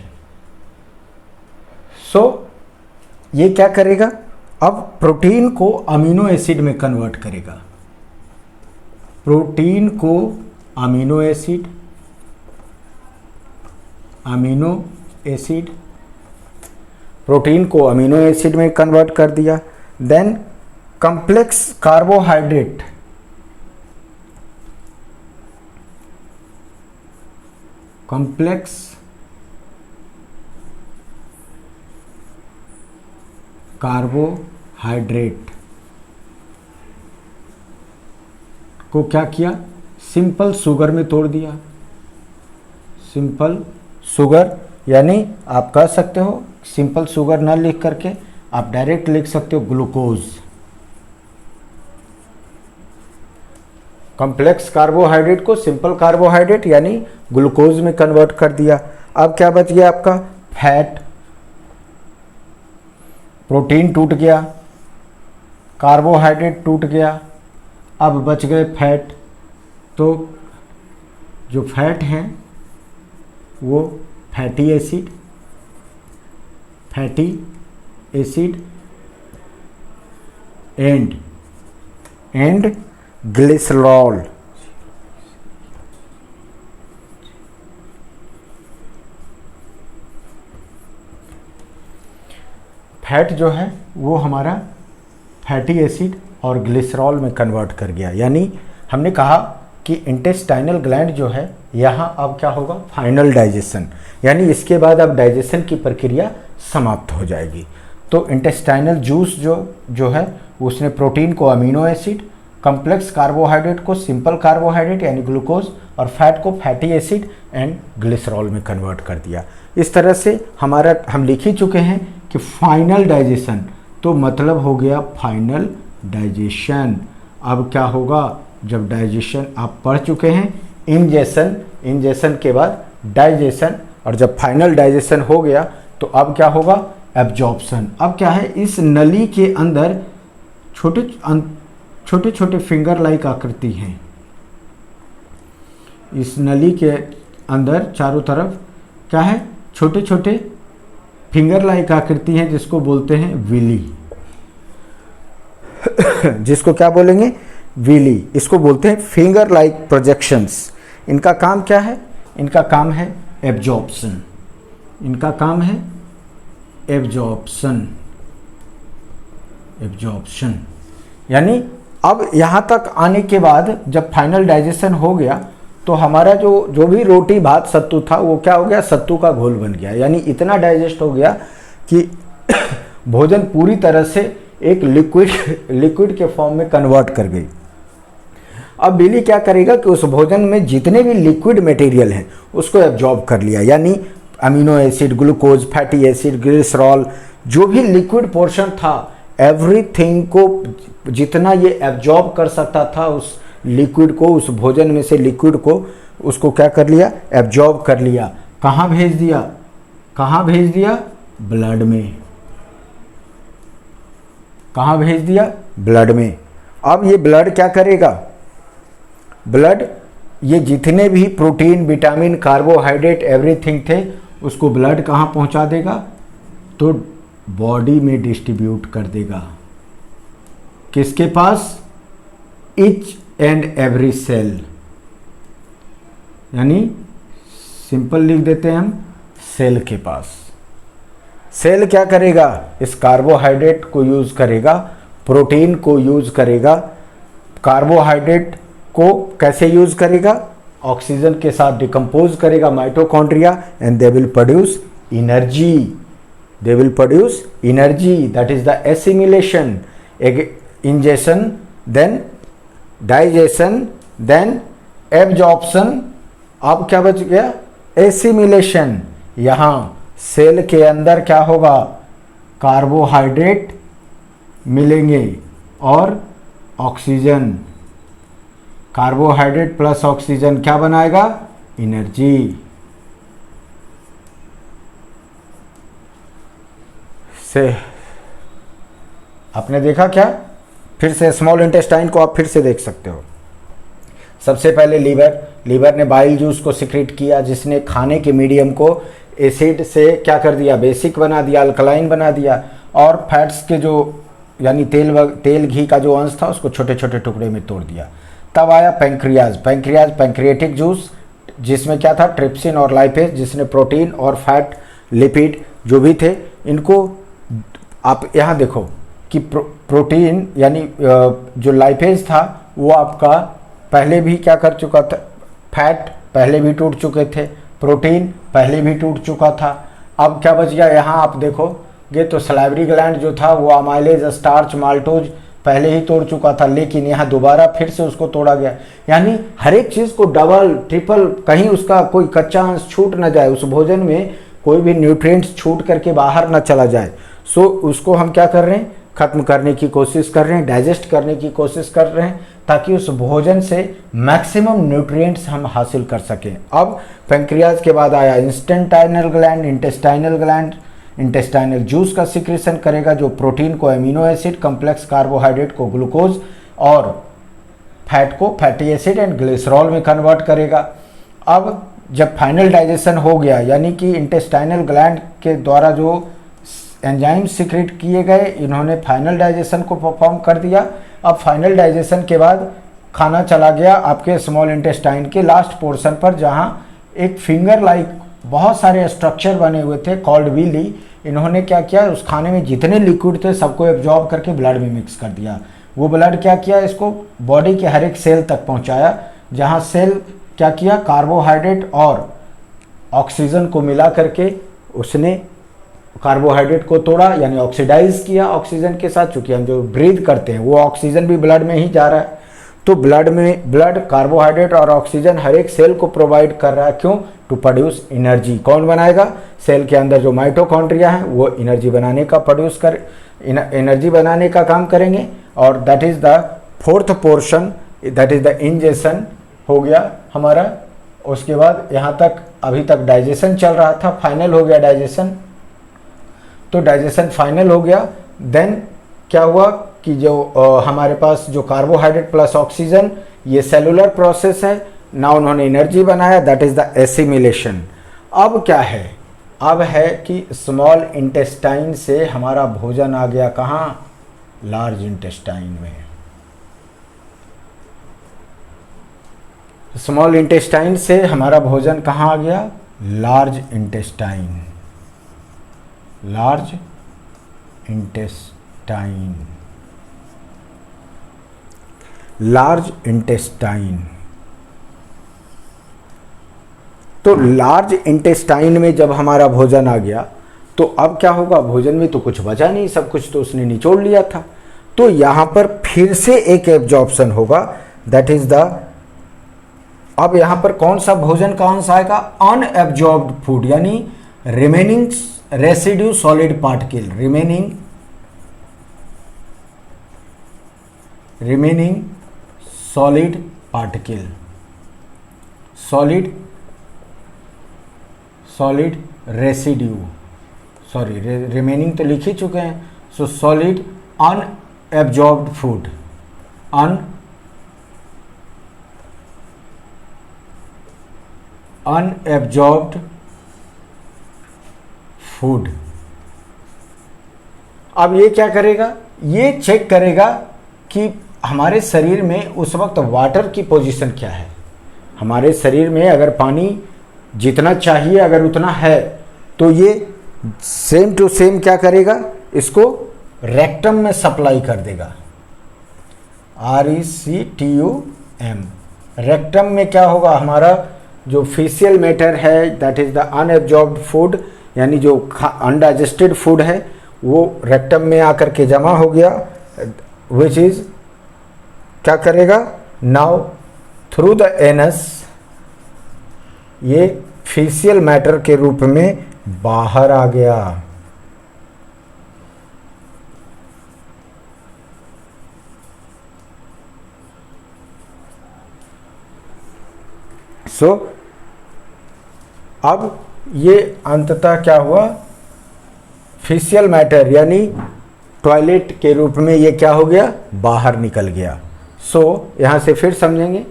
सो ये क्या करेगा, अब प्रोटीन को अमीनो एसिड में कन्वर्ट करेगा। प्रोटीन को अमीनो एसिड, प्रोटीन को अमीनो एसिड में कन्वर्ट कर दिया। Then complex carbohydrate, complex carbohydrate को क्या किया, सिंपल शुगर में तोड़ दिया। सिंपल शुगर, यानी आप कह सकते हो सिंपल शुगर ना लिख करके आप डायरेक्ट लिख सकते हो ग्लूकोज। कॉम्प्लेक्स कार्बोहाइड्रेट को सिंपल कार्बोहाइड्रेट यानी ग्लूकोज में कन्वर्ट कर दिया। अब क्या बच गया आपका, फैट। प्रोटीन टूट गया, कार्बोहाइड्रेट टूट गया, अब बच गए फैट। तो जो फैट हैं वो fatty acid and glycerol. Fat जो है वो हमारा फैटी एसिड और ग्लिसरॉल में कन्वर्ट कर गया। यानी हमने कहा कि इंटेस्टाइनल ग्लैंड जो है यहाँ अब क्या होगा, फाइनल डाइजेशन, यानी इसके बाद अब डाइजेशन की प्रक्रिया समाप्त हो जाएगी। तो इंटेस्टाइनल जूस जो है उसने प्रोटीन को अमीनो एसिड, कॉम्प्लेक्स कार्बोहाइड्रेट को सिंपल कार्बोहाइड्रेट यानी ग्लूकोज, और फैट को फैटी एसिड एंड ग्लिसरॉल में कन्वर्ट कर दिया। इस तरह से हम लिख ही चुके हैं कि फाइनल डाइजेशन, तो मतलब हो गया फाइनल डाइजेशन। अब क्या होगा, जब डाइजेशन आप पढ़ चुके हैं, इंजेशन के बाद डाइजेशन, और जब फाइनल डाइजेशन हो गया तो अब क्या होगा, एब्जॉर्प्शन। अब क्या है, इस नली के अंदर छोटे छोटे फिंगर लाइक आकृति हैं। इस नली के अंदर चारों तरफ क्या है, छोटे छोटे फिंगर लाइक आकृति है, जिसको बोलते हैं विली। जिसको क्या बोलेंगे, विली। इसको बोलते हैं फिंगर लाइक प्रोजेक्शंस। इनका काम क्या है, इनका काम है एब्जॉर्प्शन। इनका काम है एब्जॉर्प्शन। यानी अब यहाँ तक आने के बाद जब फाइनल डाइजेशन हो गया तो हमारा जो भी रोटी भात सत्तू था वो क्या हो गया, सत्तू का घोल बन गया। यानी इतना डाइजेस्ट हो गया कि भोजन पूरी तरह से एक लिक्विड के फॉर्म में कन्वर्ट कर गई। अब बिली क्या करेगा कि उस भोजन में जितने भी लिक्विड मटेरियल हैं उसको एब्जॉर्ब कर लिया, यानी amino acid, glucose, fatty acid, glycerol, जो भी लिक्विड पोर्शन था, एवरीथिंग को जितना ये एब्जॉर्ब कर सकता था उस लिक्विड को, उस भोजन में से लिक्विड को, उसको क्या कर लिया, एब्जॉर्ब कर लिया। कहाँ भेज दिया, ब्लड में। कहाँ भेज दिया, ब्लड में। अब ये ब्लड क्या करेगा, ब्लड ये जितने भी प्रोटीन, विटामिन, कार्बोहाइड्रेट, एवरीथिंग थे, उसको ब्लड कहाँ पहुंचा देगा, तो बॉडी में डिस्ट्रीब्यूट कर देगा। किसके पास, ईच एंड एवरी सेल। यानी सिंपल लिख देते हैं हम, सेल के पास। सेल क्या करेगा, इस कार्बोहाइड्रेट को यूज करेगा, प्रोटीन को यूज करेगा। कार्बोहाइड्रेट को कैसे यूज करेगा, ऑक्सीजन के साथ डिकम्पोज करेगा mitochondria, and they will produce energy. That is the assimilation, ingestion, then digestion, then absorption. अब क्या बच गया, एसिमिलेशन। यहाँ सेल के अंदर क्या होगा, कार्बोहाइड्रेट मिलेंगे और ऑक्सीजन। कार्बोहाइड्रेट प्लस ऑक्सीजन क्या बनाएगा, एनर्जी। से आपने देखा क्या, फिर से स्मॉल इंटेस्टाइन को आप फिर से देख सकते हो। सबसे पहले लीवर ने बाइल जूस को सिक्रेट किया, जिसने खाने के मीडियम को एसिड से क्या कर दिया, बेसिक बना दिया, अल्कलाइन बना दिया, और फैट्स के जो यानी तेल घी का जो अंश था उसको छोटे छोटे टुकड़े में तोड़ दिया। तब आया पैंक्रियाटिक जूस, जिसमें क्या था, ट्रिप्सिन और लाइपेज, जिसने प्रोटीन और फैट, लिपिड जो भी थे, इनको आप यहाँ देखो कि प्रोटीन यानी जो लाइपेज था वो आपका पहले भी क्या कर चुका था, फैट पहले भी टूट चुके थे, प्रोटीन पहले भी टूट चुका था। अब क्या बच गया, यहाँ आप देखोगे तो सलाइवरी ग्लैंड जो था वो अमाइलेज, स्टार्च, माल्टोज पहले ही तोड़ चुका था, लेकिन यहाँ दोबारा फिर से उसको तोड़ा गया। यानी हर एक चीज़ को डबल ट्रिपल, कहीं उसका कोई कच्चा अंश छूट न जाए, उस भोजन में कोई भी न्यूट्रिएंट्स छूट करके बाहर न चला जाए। सो उसको हम क्या कर रहे हैं, ख़त्म करने की कोशिश कर रहे हैं, डाइजेस्ट करने की कोशिश कर रहे हैं, ताकि उस भोजन से मैक्सिमम न्यूट्रिएंट्स हम हासिल कर सकें। अब पैंक्रियाज के बाद आया इंस्टेंटाइनल ग्लैंड। इंटेस्टाइनल जूस का सिक्रेशन करेगा, जो प्रोटीन को अमीनो एसिड, कॉम्प्लेक्स कार्बोहाइड्रेट को ग्लूकोज और फैट को फैटी एसिड एंड ग्लिसरॉल में कन्वर्ट करेगा। अब जब फाइनल डाइजेशन हो गया, यानी कि इंटेस्टाइनल ग्लैंड के द्वारा जो एंजाइम सिक्रेट किए गए, इन्होंने फाइनल डाइजेशन को परफॉर्म कर दिया। अब फाइनल डाइजेशन के बाद खाना चला गया आपके स्मॉल इंटेस्टाइन के लास्ट पोर्शन पर, जहाँ एक फिंगर लाइक बहुत सारे स्ट्रक्चर बने हुए थे कॉल्ड विली। इन्होंने क्या किया, उस खाने में जितने लिक्विड थे सबको एब्जॉर्ब करके ब्लड में मिक्स कर दिया। वो ब्लड क्या किया, इसको बॉडी के हर एक सेल तक पहुंचाया, जहां सेल क्या किया, कार्बोहाइड्रेट और ऑक्सीजन को मिला करके उसने कार्बोहाइड्रेट को तोड़ा, यानी ऑक्सीडाइज किया ऑक्सीजन के साथ। चूंकि हम जो ब्रीथ करते हैं वो ऑक्सीजन भी ब्लड में ही जा रहा है, तो ब्लड कार्बोहाइड्रेट और ऑक्सीजन हर एक सेल को प्रोवाइड कर रहा है। क्यों? To produce energy. कौन बनाएगा? सेल के अंदर जो माइटोकॉन्ड्रिया है वो एनर्जी बनाने का एनर्जी बनाने का काम करेंगे। और that is the fourth portion, that is the injection हो गया हमारा। उसके बाद यहाँ तक अभी तक डाइजेशन चल रहा था, फाइनल हो गया डाइजेशन। तो डाइजेशन फाइनल हो गया, देन क्या हुआ कि जो हमारे पास जो कार्बोहाइड्रेट प्लस ऑक्सीजन, ये सेलुलर प्रोसेस है ना, उन्होंने एनर्जी बनाया, दैट इज द एसिमिलेशन। अब क्या है? अब है कि स्मॉल इंटेस्टाइन से हमारा भोजन आ गया कहाँ? लार्ज इंटेस्टाइन में। स्मॉल इंटेस्टाइन से हमारा भोजन कहाँ आ गया? Large intestine. Large intestine, large intestine. तो लार्ज इंटेस्टाइन में जब हमारा भोजन आ गया तो अब क्या होगा? भोजन में तो कुछ बचा नहीं, सब कुछ तो उसने निचोड़ लिया था। तो यहां पर फिर से एक एब्जॉर्प्शन होगा, दैट इज द, अब यहां पर कौन सा भोजन का अंश आएगा? अनएब्जॉर्ब्ड फूड, यानी remaining residue solid particle, remaining solid particle, solid residue, sorry remaining तो लिख ही चुके हैं। सो solid unabsorbed food, unabsorbed food. अब ये क्या करेगा? ये चेक करेगा कि हमारे शरीर में उस वक्त वाटर की पोजीशन क्या है। हमारे शरीर में अगर पानी जितना चाहिए अगर उतना है तो ये सेम टू सेम क्या करेगा? इसको रेक्टम में सप्लाई कर देगा। RECTUM। रेक्टम में क्या होगा? हमारा जो फेशियल मैटर है, that is the unabsorbed food, यानी जो अनडाइजेस्टेड फूड है वो रेक्टम में आकर के जमा हो गया, विच इज क्या करेगा? नाउ थ्रू द एनस ये फेशियल मैटर के रूप में बाहर आ गया। सो अब ये अंततः क्या हुआ? फेशियल मैटर यानी टॉयलेट के रूप में ये क्या हो गया? बाहर निकल गया। सो यहाँ से फिर समझेंगे,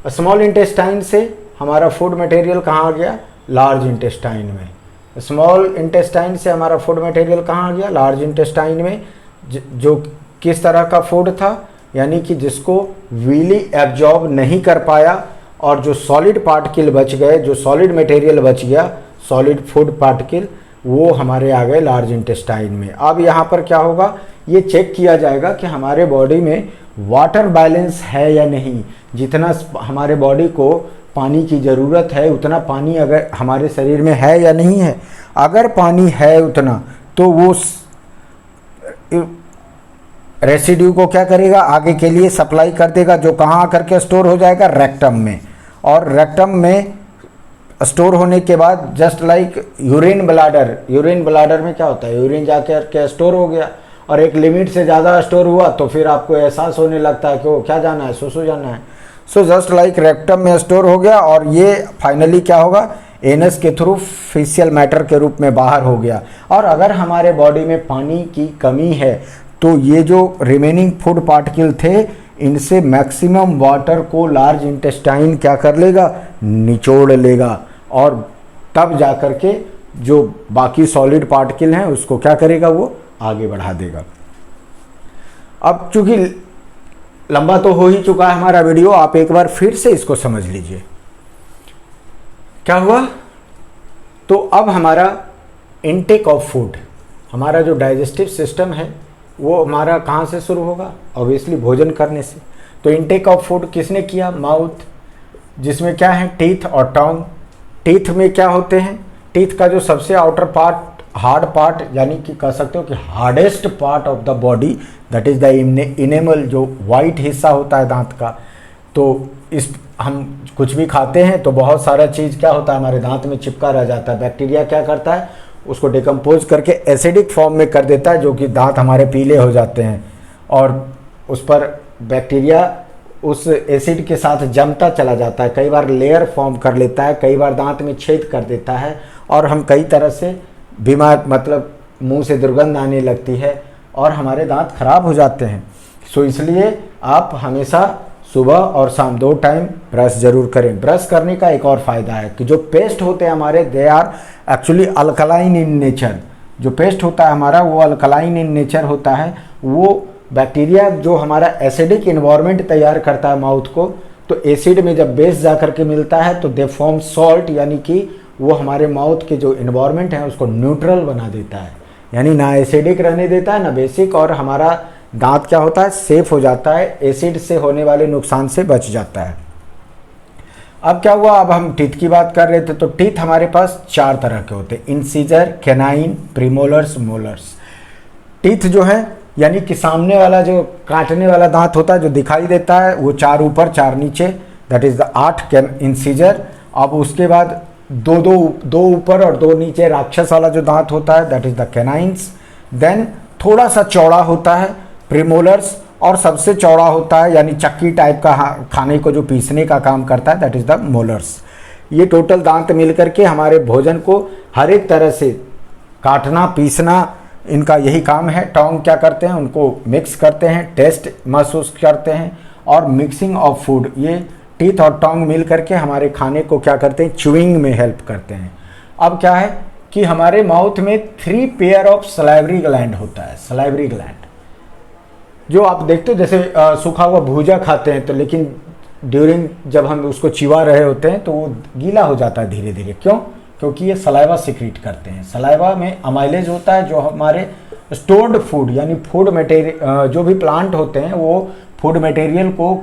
स्मॉल इंटेस्टाइन से हमारा फूड मटेरियल कहाँ आ गया? लार्ज इंटेस्टाइन में। स्मॉल इंटेस्टाइन से हमारा फूड मटेरियल कहाँ आ गया? लार्ज इंटेस्टाइन में। जो किस तरह का फूड था? यानी कि जिसको वीली एब्जॉर्ब नहीं कर पाया और जो सॉलिड पार्टिकल बच गए, जो सॉलिड मटेरियल बच गया, सॉलिड फूड पार्टिकल, वो हमारे आ गए लार्ज इंटेस्टाइन में। अब यहाँ पर क्या होगा? ये चेक किया जाएगा कि हमारे बॉडी में वाटर बैलेंस है या नहीं। जितना हमारे बॉडी को पानी की ज़रूरत है उतना पानी अगर हमारे शरीर में है या नहीं है। अगर पानी है उतना तो वो रेसिड्यू को क्या करेगा? आगे के लिए सप्लाई कर देगा, जो कहाँ आकर के स्टोर हो जाएगा? रेक्टम में। और रेक्टम में स्टोर होने के बाद जस्ट लाइक यूरिन ब्लाडर में क्या होता है? यूरिन जाकर के स्टोर हो गया और एक लिमिट से ज़्यादा स्टोर हुआ तो फिर आपको एहसास होने लगता है कि वो क्या जाना है? सुसु जाना है। सो जस्ट लाइक रेक्टम में स्टोर हो गया और ये फाइनली क्या होगा? एनस के थ्रू फेशियल मैटर के रूप में बाहर हो गया। और अगर हमारे बॉडी में पानी की कमी है तो ये जो रिमेनिंग फूड पार्टिकल थे इनसे मैक्सिमम वाटर को लार्ज इंटेस्टाइन क्या कर लेगा? निचोड़ लेगा और तब जाकर के जो बाकी सॉलिड पार्टिकल हैं उसको क्या करेगा? वो आगे बढ़ा देगा। अब चूंकि लंबा तो हो ही चुका है हमारा वीडियो, आप एक बार फिर से इसको समझ लीजिए। क्या हुआ? तो अब हमारा इनटेक ऑफ फूड, हमारा जो डाइजेस्टिव सिस्टम है वो हमारा कहाँ से शुरू होगा? ऑब्वियसली भोजन करने से। तो इनटेक ऑफ फूड किसने किया? माउथ। जिसमें क्या है, टीथ और टंग। टीथ में क्या होते हैं, टीथ का जो सबसे आउटर पार्ट, हार्ड पार्ट, यानी कि कह सकते हो कि hardest part of the body, that is the enamel, जो वाइट हिस्सा होता है दांत का। तो इस हम कुछ भी खाते हैं तो बहुत सारा चीज़ क्या होता है हमारे दांत में चिपका रह जाता है। बैक्टीरिया क्या करता है, उसको डिकम्पोज करके एसिडिक फॉर्म में कर देता है, जो कि दांत हमारे पीले हो जाते हैं और उस पर बैक्टीरिया उस एसिड के साथ जमता चला जाता है। कई बार लेयर फॉर्म कर लेता है, कई बार दांत में छेद कर देता है और हम कई तरह से बीमार, मतलब मुंह से दुर्गंध आने लगती है और हमारे दांत खराब हो जाते हैं। सो इसलिए आप हमेशा सुबह और शाम 2 टाइम ब्रश जरूर करें। ब्रश करने का एक और फ़ायदा है कि जो पेस्ट होते हैं हमारे, they are actually alkaline in nature. जो पेस्ट होता है हमारा वो अल्कलाइन इन नेचर होता है। वो बैक्टीरिया जो हमारा एसिडिक इन्वायरमेंट तैयार करता है माउथ को, तो एसिड में जब बेस जा करके मिलता है तो दे फॉर्म सॉल्ट, यानी कि वो हमारे माउथ के जो इन्वायरमेंट है उसको न्यूट्रल बना देता है, यानी ना एसिडिक रहने देता है ना बेसिक, और हमारा दांत क्या होता है, सेफ हो जाता है, एसिड से होने वाले नुकसान से बच जाता है। अब क्या हुआ, अब हम टीथ की बात कर रहे थे। तो टीथ हमारे पास 4 तरह के होते हैं, incisor, canine, premolars, molars. Teeth जो है यानी कि सामने वाला जो काटने वाला दांत होता है जो दिखाई देता है, वो 4 ऊपर 4 नीचे, दैट इज द 8 इंसीजर। अब उसके बाद दो ऊपर और 2 नीचे राक्षस वाला जो दांत होता है, that is the canines. Then थोड़ा सा चौड़ा होता है प्रीमोलर्स, और सबसे चौड़ा होता है यानी चक्की टाइप का खाने को जो पीसने का काम करता है, दैट इज द मोलर्स। ये टोटल दांत मिलकर के हमारे भोजन को हर एक तरह से काटना, पीसना, इनका यही काम है। टोंग क्या करते हैं, उनको मिक्स करते हैं, टेस्ट महसूस करते हैं, और मिक्सिंग ऑफ फूड, ये टीथ और टोंग मिल करके हमारे खाने को क्या करते हैं, च्यूइंग में हेल्प करते हैं। अब क्या है कि हमारे माउथ में 3 पेयर ऑफ सलाइवरी ग्लैंड होता है। सलाइवरी ग्लैंड जो आप देखते हो, जैसे सूखा हुआ भूजा खाते हैं तो, लेकिन ड्यूरिंग जब हम उसको चिबा रहे होते हैं तो वो गीला हो जाता है धीरे धीरे। क्यों? क्योंकि ये सलाइवा सिक्रीट करते हैं। सलाइवा में अमाइलेज होता है जो हमारे स्टोर्ड फूड, यानी फूड मटेरियल, जो भी प्लांट होते हैं वो फूड मटेरियल को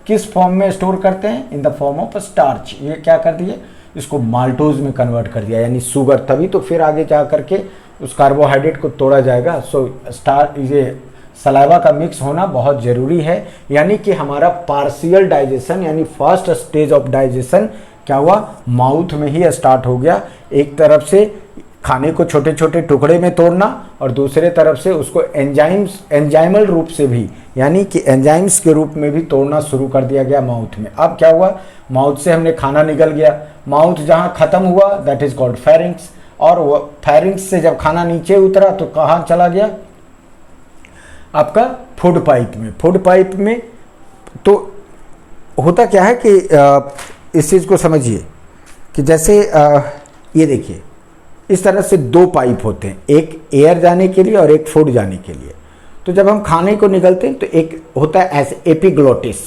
किस फॉर्म में स्टोर करते हैं, in the form of starch. ये क्या कर दिए, इसको माल्टोज में कन्वर्ट कर दिया, यानी शुगर। तभी तो फिर आगे जा करके उस कार्बोहाइड्रेट को तोड़ा जाएगा। सो ये सलाइवा का मिक्स होना बहुत ज़रूरी है, यानी कि हमारा पार्शियल डाइजेशन, यानी फर्स्ट स्टेज ऑफ डाइजेशन क्या हुआ, माउथ में ही स्टार्ट हो गया। एक तरफ से खाने को छोटे छोटे टुकड़े में तोड़ना, और दूसरे तरफ से उसको एंजाइमल रूप से भी, यानी कि एंजाइम्स के रूप में भी तोड़ना शुरू कर दिया गया माउथ में। अब क्या हुआ, माउथ से हमने खाना निकल गया, माउथ जहाँ ख़त्म हुआ दैट इज़ कॉल्ड फेरिंग्स, और वो फेरिंग्स से जब खाना नीचे उतरा तो कहाँ चला गया, आपका फूड पाइप में। फूड पाइप में तो होता क्या है कि इस चीज़ को समझिए कि जैसे ये देखिए, इस तरह से 2 पाइप होते हैं, एक एयर जाने के लिए और एक फूड जाने के लिए। तो जब हम खाने को निगलते हैं तो एक होता है ऐसे एपिग्लोटिस।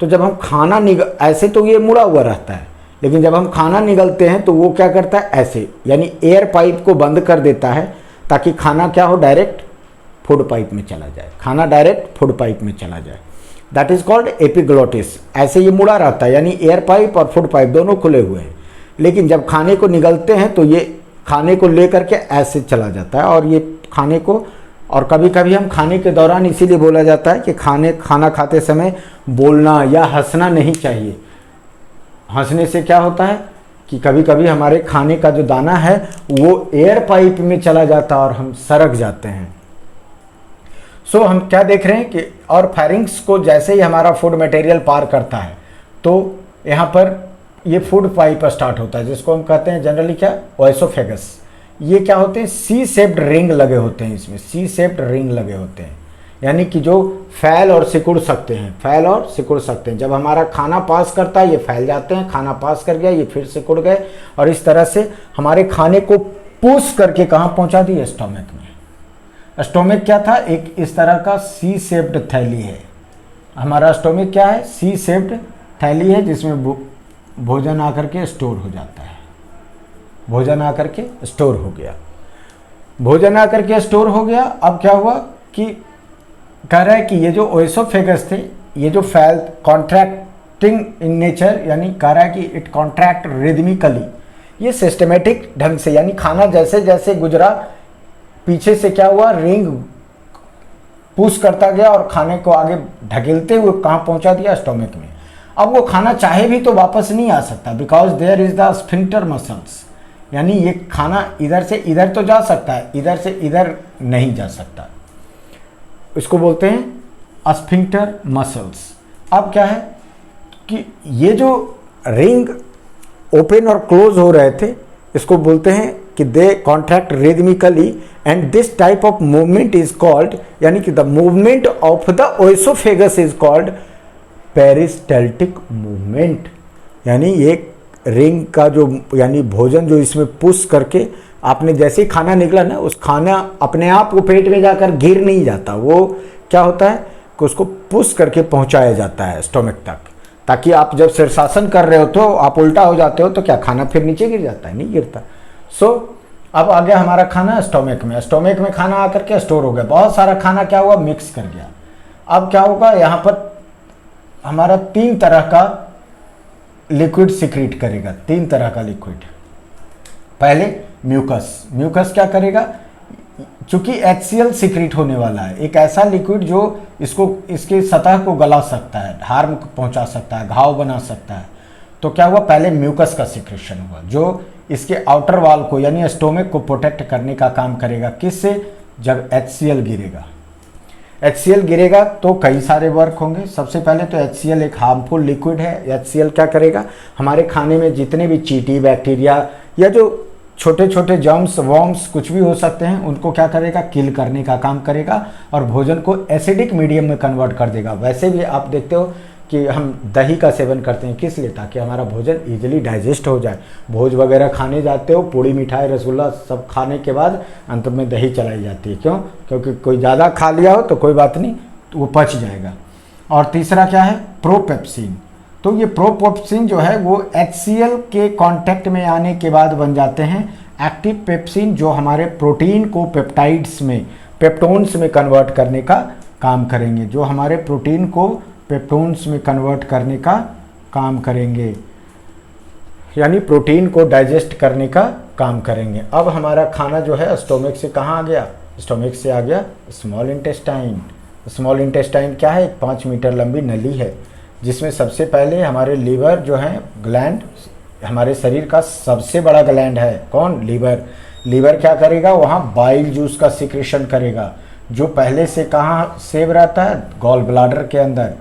तो जब हम खाना ऐसे तो ये मुड़ा हुआ रहता है, लेकिन जब हम खाना निगलते हैं तो वो क्या करता है, ऐसे, यानी एयर पाइप को बंद कर देता है ताकि खाना क्या हो, डायरेक्ट फूड पाइप में चला जाए, खाना डायरेक्ट फूड पाइप में चला जाए। That is called epiglottis. ऐसे ये मुड़ा रहता है, यानी एयर पाइप और फूड पाइप दोनों खुले हुए हैं, लेकिन जब खाने को निगलते हैं तो ये खाने को लेकर के ऐसे चला जाता है, और ये खाने को, और कभी कभी हम खाने के दौरान, इसीलिए बोला जाता है कि खाना खाते समय बोलना या हंसना नहीं चाहिए। हंसने से क्या होता है कि कभी कभी हमारे खाने का जो दाना है वो एयर पाइप में चला जाता है और हम सरक जाते हैं। सो हम क्या देख रहे हैं कि, और फेरिंग्स को जैसे ही हमारा फूड मटेरियल पार करता है तो यहाँ पर ये फूड पाइप स्टार्ट होता है, जिसको हम कहते हैं जनरली क्या, ओएसोफेगस। ये क्या होते हैं, सी शेप्ड रिंग लगे होते हैं, इसमें सी शेप्ड रिंग लगे होते हैं, यानी कि जो फैल और सिकुड़ सकते हैं, फैल और सिकुड़ सकते हैं। जब हमारा खाना पास करता है ये फैल जाते हैं, खाना पास कर गया ये फिर सिकुड़ गए, और इस तरह से हमारे खाने को पुश करके कहाँ पहुँचा दिए, स्टोमक में। स्टोमक क्या था, एक इस तरह का सी शेप्ड थैली है। हमारा स्टोमक क्या है, सी शेप्ड थैली है, जिसमें भोजन आकर के स्टोर हो जाता है। भोजन आकर के स्टोर हो गया, भोजन आकर के स्टोर हो गया। अब क्या हुआ कि कह रहा है कि ये जो ओएसोफेगस थे, ये जो फैल कॉन्ट्रैक्ट कॉन्ट्रैक्टिंग इन नेचर, यानी कह रहा है कि इट कॉन्ट्रैक्ट रिदमिकली, ये सिस्टमेटिक ढंग से, यानी खाना जैसे जैसे गुजरा पीछे से क्या हुआ, रिंग पुश करता गया और खाने को आगे ढकेलते हुए कहाँ पहुंचा दिया, स्टोमक में। अब वो खाना चाहे भी तो वापस नहीं आ सकता, because there is the sphincter muscles, यानी ये खाना इधर से इधर तो जा सकता है, इधर से इधर नहीं जा सकता, इसको बोलते हैं स्फिंक्टर मसल्स। अब क्या है कि ये जो रिंग ओपन और क्लोज हो रहे थे, इसको बोलते हैं कि they contract rhythmically and this type of movement is called, यानी कि the movement of the oesophagus is called peristaltic movement, यानी एक रिंग का जो, यानी भोजन जो इसमें पुश करके आपने जैसे ही खाना निकला ना, उस खाना अपने आप वो पेट में जाकर गिर नहीं जाता, वो क्या होता है कि उसको पुश करके पहुंचाया जाता है स्टोमक तक, ताकि आप जब शीर्षासन कर रहे हो तो आप उल्टा हो जाते हो तो क्या खाना फिर नीचे गिर जाता है, नहीं गिरता। अब आ गया हमारा खाना स्टोमक में, स्टोमक में खाना आकर के स्टोर हो गया, बहुत सारा खाना क्या हुआ, मिक्स कर गया। अब क्या होगा, यहाँ पर हमारा 3 तरह का लिक्विड सिक्रीट करेगा, 3 तरह का लिक्विड। पहले म्यूकस, म्यूकस क्या करेगा, चूंकि HCl सिक्रीट होने वाला है, एक ऐसा लिक्विड जो इसके सतह को गला सकता है, हार्म पहुंचा सकता है, घाव बना सकता है, तो क्या हुआ, पहले म्यूकस का सिक्रेशन हुआ जो इसके आउटर वॉल को, यानी स्टोमक को प्रोटेक्ट करने का काम करेगा। किससे, जब HCl गिरेगा। HCl गिरेगा तो कई सारे वर्क होंगे। सबसे पहले तो HCl एक हार्मफुल लिक्विड है। HCl क्या करेगा, हमारे खाने में जितने भी चींटी, बैक्टीरिया या जो छोटे छोटे जर्म्स, वर्म्स कुछ भी हो सकते हैं, उनको क्या करेगा, किल करने का काम करेगा और भोजन को एसिडिक मीडियम में कन्वर्ट कर देगा। वैसे भी आप देखते हो कि हम दही का सेवन करते हैं, किस लिए, ताकि हमारा भोजन इजीली डाइजेस्ट हो जाए। भोज वगैरह खाने जाते हो, पूड़ी मिठाई रसगुल्ला सब खाने के बाद अंत में दही चलाई जाती है, क्यों, क्योंकि कोई ज़्यादा खा लिया हो तो कोई बात नहीं, तो वो पच जाएगा। और तीसरा क्या है, प्रोपेप्सिन। तो ये प्रोपेप्सिन जो है वो HCl के कांटेक्ट में आने के बाद बन जाते हैं एक्टिव पेप्सिन, जो हमारे प्रोटीन को पेप्टाइड्स में, पेप्टोन्स में कन्वर्ट करने का काम करेंगे, जो हमारे प्रोटीन को पेप्टोन्स में कन्वर्ट करने का काम करेंगे, यानी प्रोटीन को डाइजेस्ट करने का काम करेंगे। अब हमारा खाना जो है स्टोमक से कहाँ आ गया, स्टोमक से आ गया स्मॉल इंटेस्टाइन। स्मॉल इंटेस्टाइन क्या है, 5 मीटर लंबी नली है, जिसमें सबसे पहले हमारे लीवर जो है ग्लैंड, हमारे शरीर का सबसे बड़ा ग्लैंड है, कौन, लीवर। लीवर क्या करेगा, वहाँ बाइल जूस का सिक्रेशन करेगा, जो पहले से कहाँ सेव रहता है, गॉल ब्लाडर के अंदर।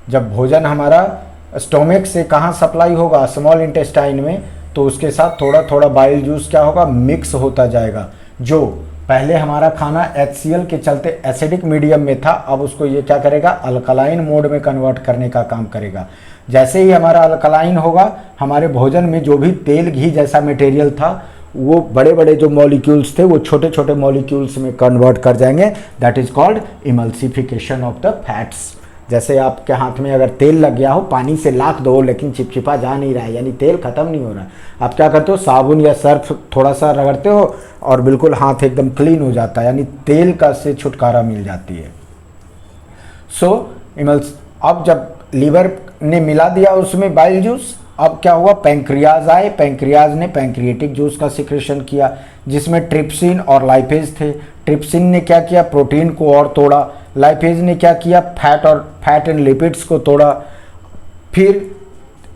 जब भोजन हमारा स्टोमक से कहाँ सप्लाई होगा, स्मॉल इंटेस्टाइन में, तो उसके साथ थोड़ा थोड़ा बाइल जूस क्या होगा, मिक्स होता जाएगा। जो पहले हमारा खाना HCl के चलते एसिडिक मीडियम में था, अब उसको ये क्या करेगा, अल्कलाइन मोड में कन्वर्ट करने का काम करेगा। जैसे ही हमारा अल्कलाइन होगा, हमारे भोजन में जो भी तेल घी जैसा मटेरियल था, वो बड़े बड़े जो मॉलिक्यूल्स थे वो छोटे छोटे मॉलिक्यूल्स में कन्वर्ट कर जाएंगे। That is called emulsification of the fats. जैसे आपके हाथ में अगर तेल लग गया हो, पानी से लाख दो लेकिन चिपचिपा जा नहीं रहा है, यानी तेल खत्म नहीं हो रहा है, आप क्या करते हो, साबुन या सर्फ थोड़ा सा रगड़ते हो और बिल्कुल हाथ एकदम क्लीन हो जाता है, यानी तेल का से छुटकारा मिल जाती है। अब जब लीवर ने मिला दिया उसमें बाइल जूस, अब क्या हुआ, पैंक्रियाज आए, पैंक्रियाज ने पैंक्रिएटिक जूस का सिक्रेशन किया, जिसमें ट्रिप्सिन और लाइपेज थे। ट्रिप्सिन ने क्या किया, प्रोटीन को और तोड़ा, लाइपेज ने क्या किया, फैट एंड लिपिड्स को तोड़ा। फिर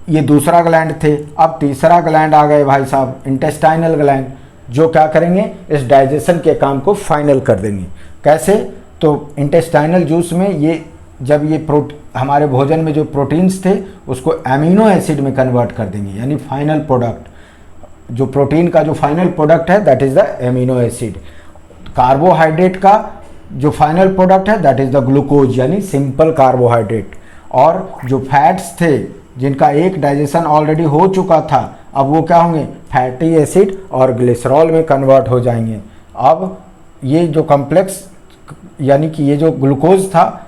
ये दूसरा ग्लैंड थे, अब तीसरा ग्लैंड आ गए भाई साहब, इंटेस्टाइनल ग्लैंड, जो क्या करेंगे, इस डाइजेशन के काम को फाइनल कर देंगे। कैसे, तो इंटेस्टाइनल जूस में ये जब ये हमारे भोजन में जो प्रोटीन्स थे उसको एमिनो एसिड में कन्वर्ट कर देंगे, यानी फाइनल प्रोडक्ट, जो प्रोटीन का जो फाइनल प्रोडक्ट है that is the amino acid. Carbohydrate का जो फाइनल प्रोडक्ट है दैट इज द ग्लूकोज, यानी सिंपल कार्बोहाइड्रेट। और जो फैट्स थे जिनका एक डाइजेशन ऑलरेडी हो चुका था, अब वो क्या होंगे, फैटी एसिड और ग्लिसरॉल में कन्वर्ट हो जाएंगे। अब ये जो कॉम्प्लेक्स, यानी कि ये जो ग्लूकोज था,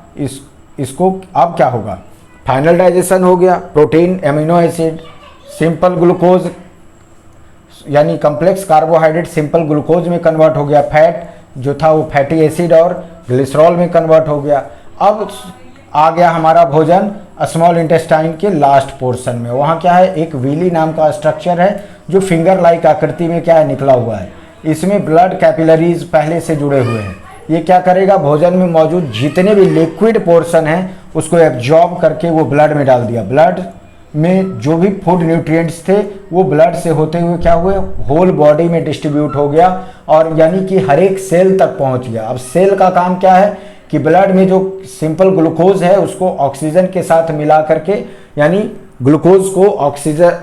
इसको अब क्या होगा, फाइनल डाइजेशन हो गया, protein, amino acid, simple glucose, यानी कॉम्प्लेक्स कार्बोहाइड्रेट सिंपल ग्लूकोज में कन्वर्ट हो गया, फैट जो था वो फैटी एसिड और ग्लिसरॉल में कन्वर्ट हो गया। अब आ गया हमारा भोजन स्मॉल इंटेस्टाइन के लास्ट पोर्शन में। वहाँ क्या है, एक विली नाम का स्ट्रक्चर है जो फिंगर लाइक आकृति में क्या है निकला हुआ है। इसमें ब्लड कैपिलरीज पहले से जुड़े हुए हैं। ये क्या करेगा, भोजन में मौजूद जितने भी लिक्विड पोर्शन हैं उसको एब्जॉर्ब करके वो ब्लड में डाल दिया। ब्लड में जो भी फूड न्यूट्रिएंट्स थे वो ब्लड से होते हुए क्या हुए, होल बॉडी में डिस्ट्रीब्यूट हो गया और यानी कि हर एक सेल तक पहुंच गया। अब सेल का काम क्या है कि ब्लड में जो सिंपल ग्लूकोज है उसको ऑक्सीजन के साथ मिला करके, यानी ग्लूकोज को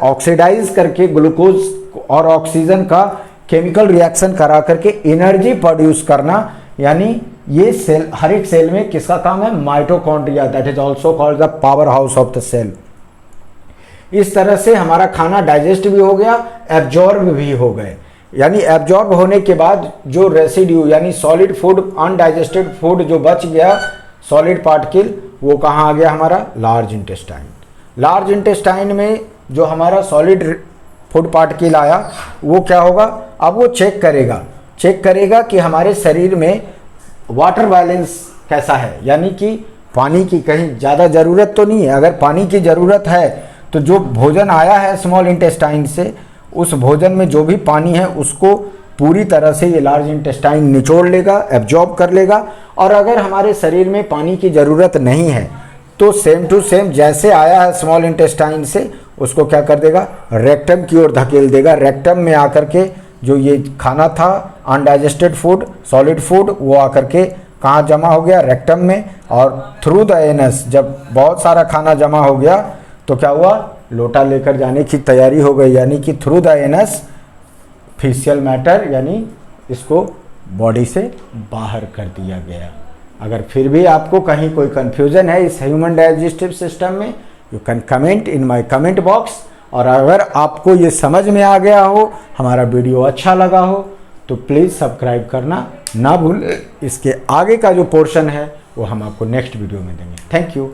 ऑक्सीडाइज करके ग्लूकोज और ऑक्सीजन का केमिकल रिएक्शन करा करके एनर्जी प्रोड्यूस करना। यानी ये सेल, हर एक सेल में किसका काम है, mitochondria, that is also called the power house of the cell. इस तरह से हमारा खाना डाइजेस्ट भी हो गया, एब्जॉर्ब भी हो गए। यानी एब्जॉर्ब होने के बाद जो रेसिड्यू यानी सॉलिड फूड, अनडाइजेस्टेड फूड जो बच गया, सॉलिड पार्टिकल, वो कहाँ आ गया हमारा, लार्ज इंटेस्टाइन। लार्ज इंटेस्टाइन में जो हमारा सॉलिड फूड पार्टिकल आया वो क्या होगा, अब वो चेक करेगा कि हमारे शरीर में वाटर बैलेंस कैसा है, यानी कि पानी की कहीं ज़्यादा ज़रूरत तो नहीं है। अगर पानी की ज़रूरत है तो जो भोजन आया है स्मॉल इंटेस्टाइन से, उस भोजन में जो भी पानी है उसको पूरी तरह से ये लार्ज इंटेस्टाइन निचोड़ लेगा, एब्जॉर्ब कर लेगा। और अगर हमारे शरीर में पानी की ज़रूरत नहीं है तो सेम टू सेम जैसे आया है स्मॉल इंटेस्टाइन से, उसको क्या कर देगा, रेक्टम की ओर धकेल देगा। रेक्टम में आकर के जो ये खाना था अनडाइजेस्टेड फूड, सॉलिड फूड, वो आकर के कहाँ जमा हो गया, रेक्टम में। और थ्रू द एनस जब बहुत सारा खाना जमा हो गया तो क्या हुआ, लोटा लेकर जाने की तैयारी हो गई, यानी कि through the anus facial matter, यानी इसको बॉडी से बाहर कर दिया गया। अगर फिर भी आपको कहीं कोई कन्फ्यूज़न है इस ह्यूमन डाइजेस्टिव सिस्टम में, you can comment in my comment box. और अगर आपको ये समझ में आ गया हो, हमारा वीडियो अच्छा लगा हो, तो प्लीज़ सब्सक्राइब करना ना भूलें। इसके आगे का जो पोर्शन है वो हम आपको नेक्स्ट वीडियो में देंगे। Thank you.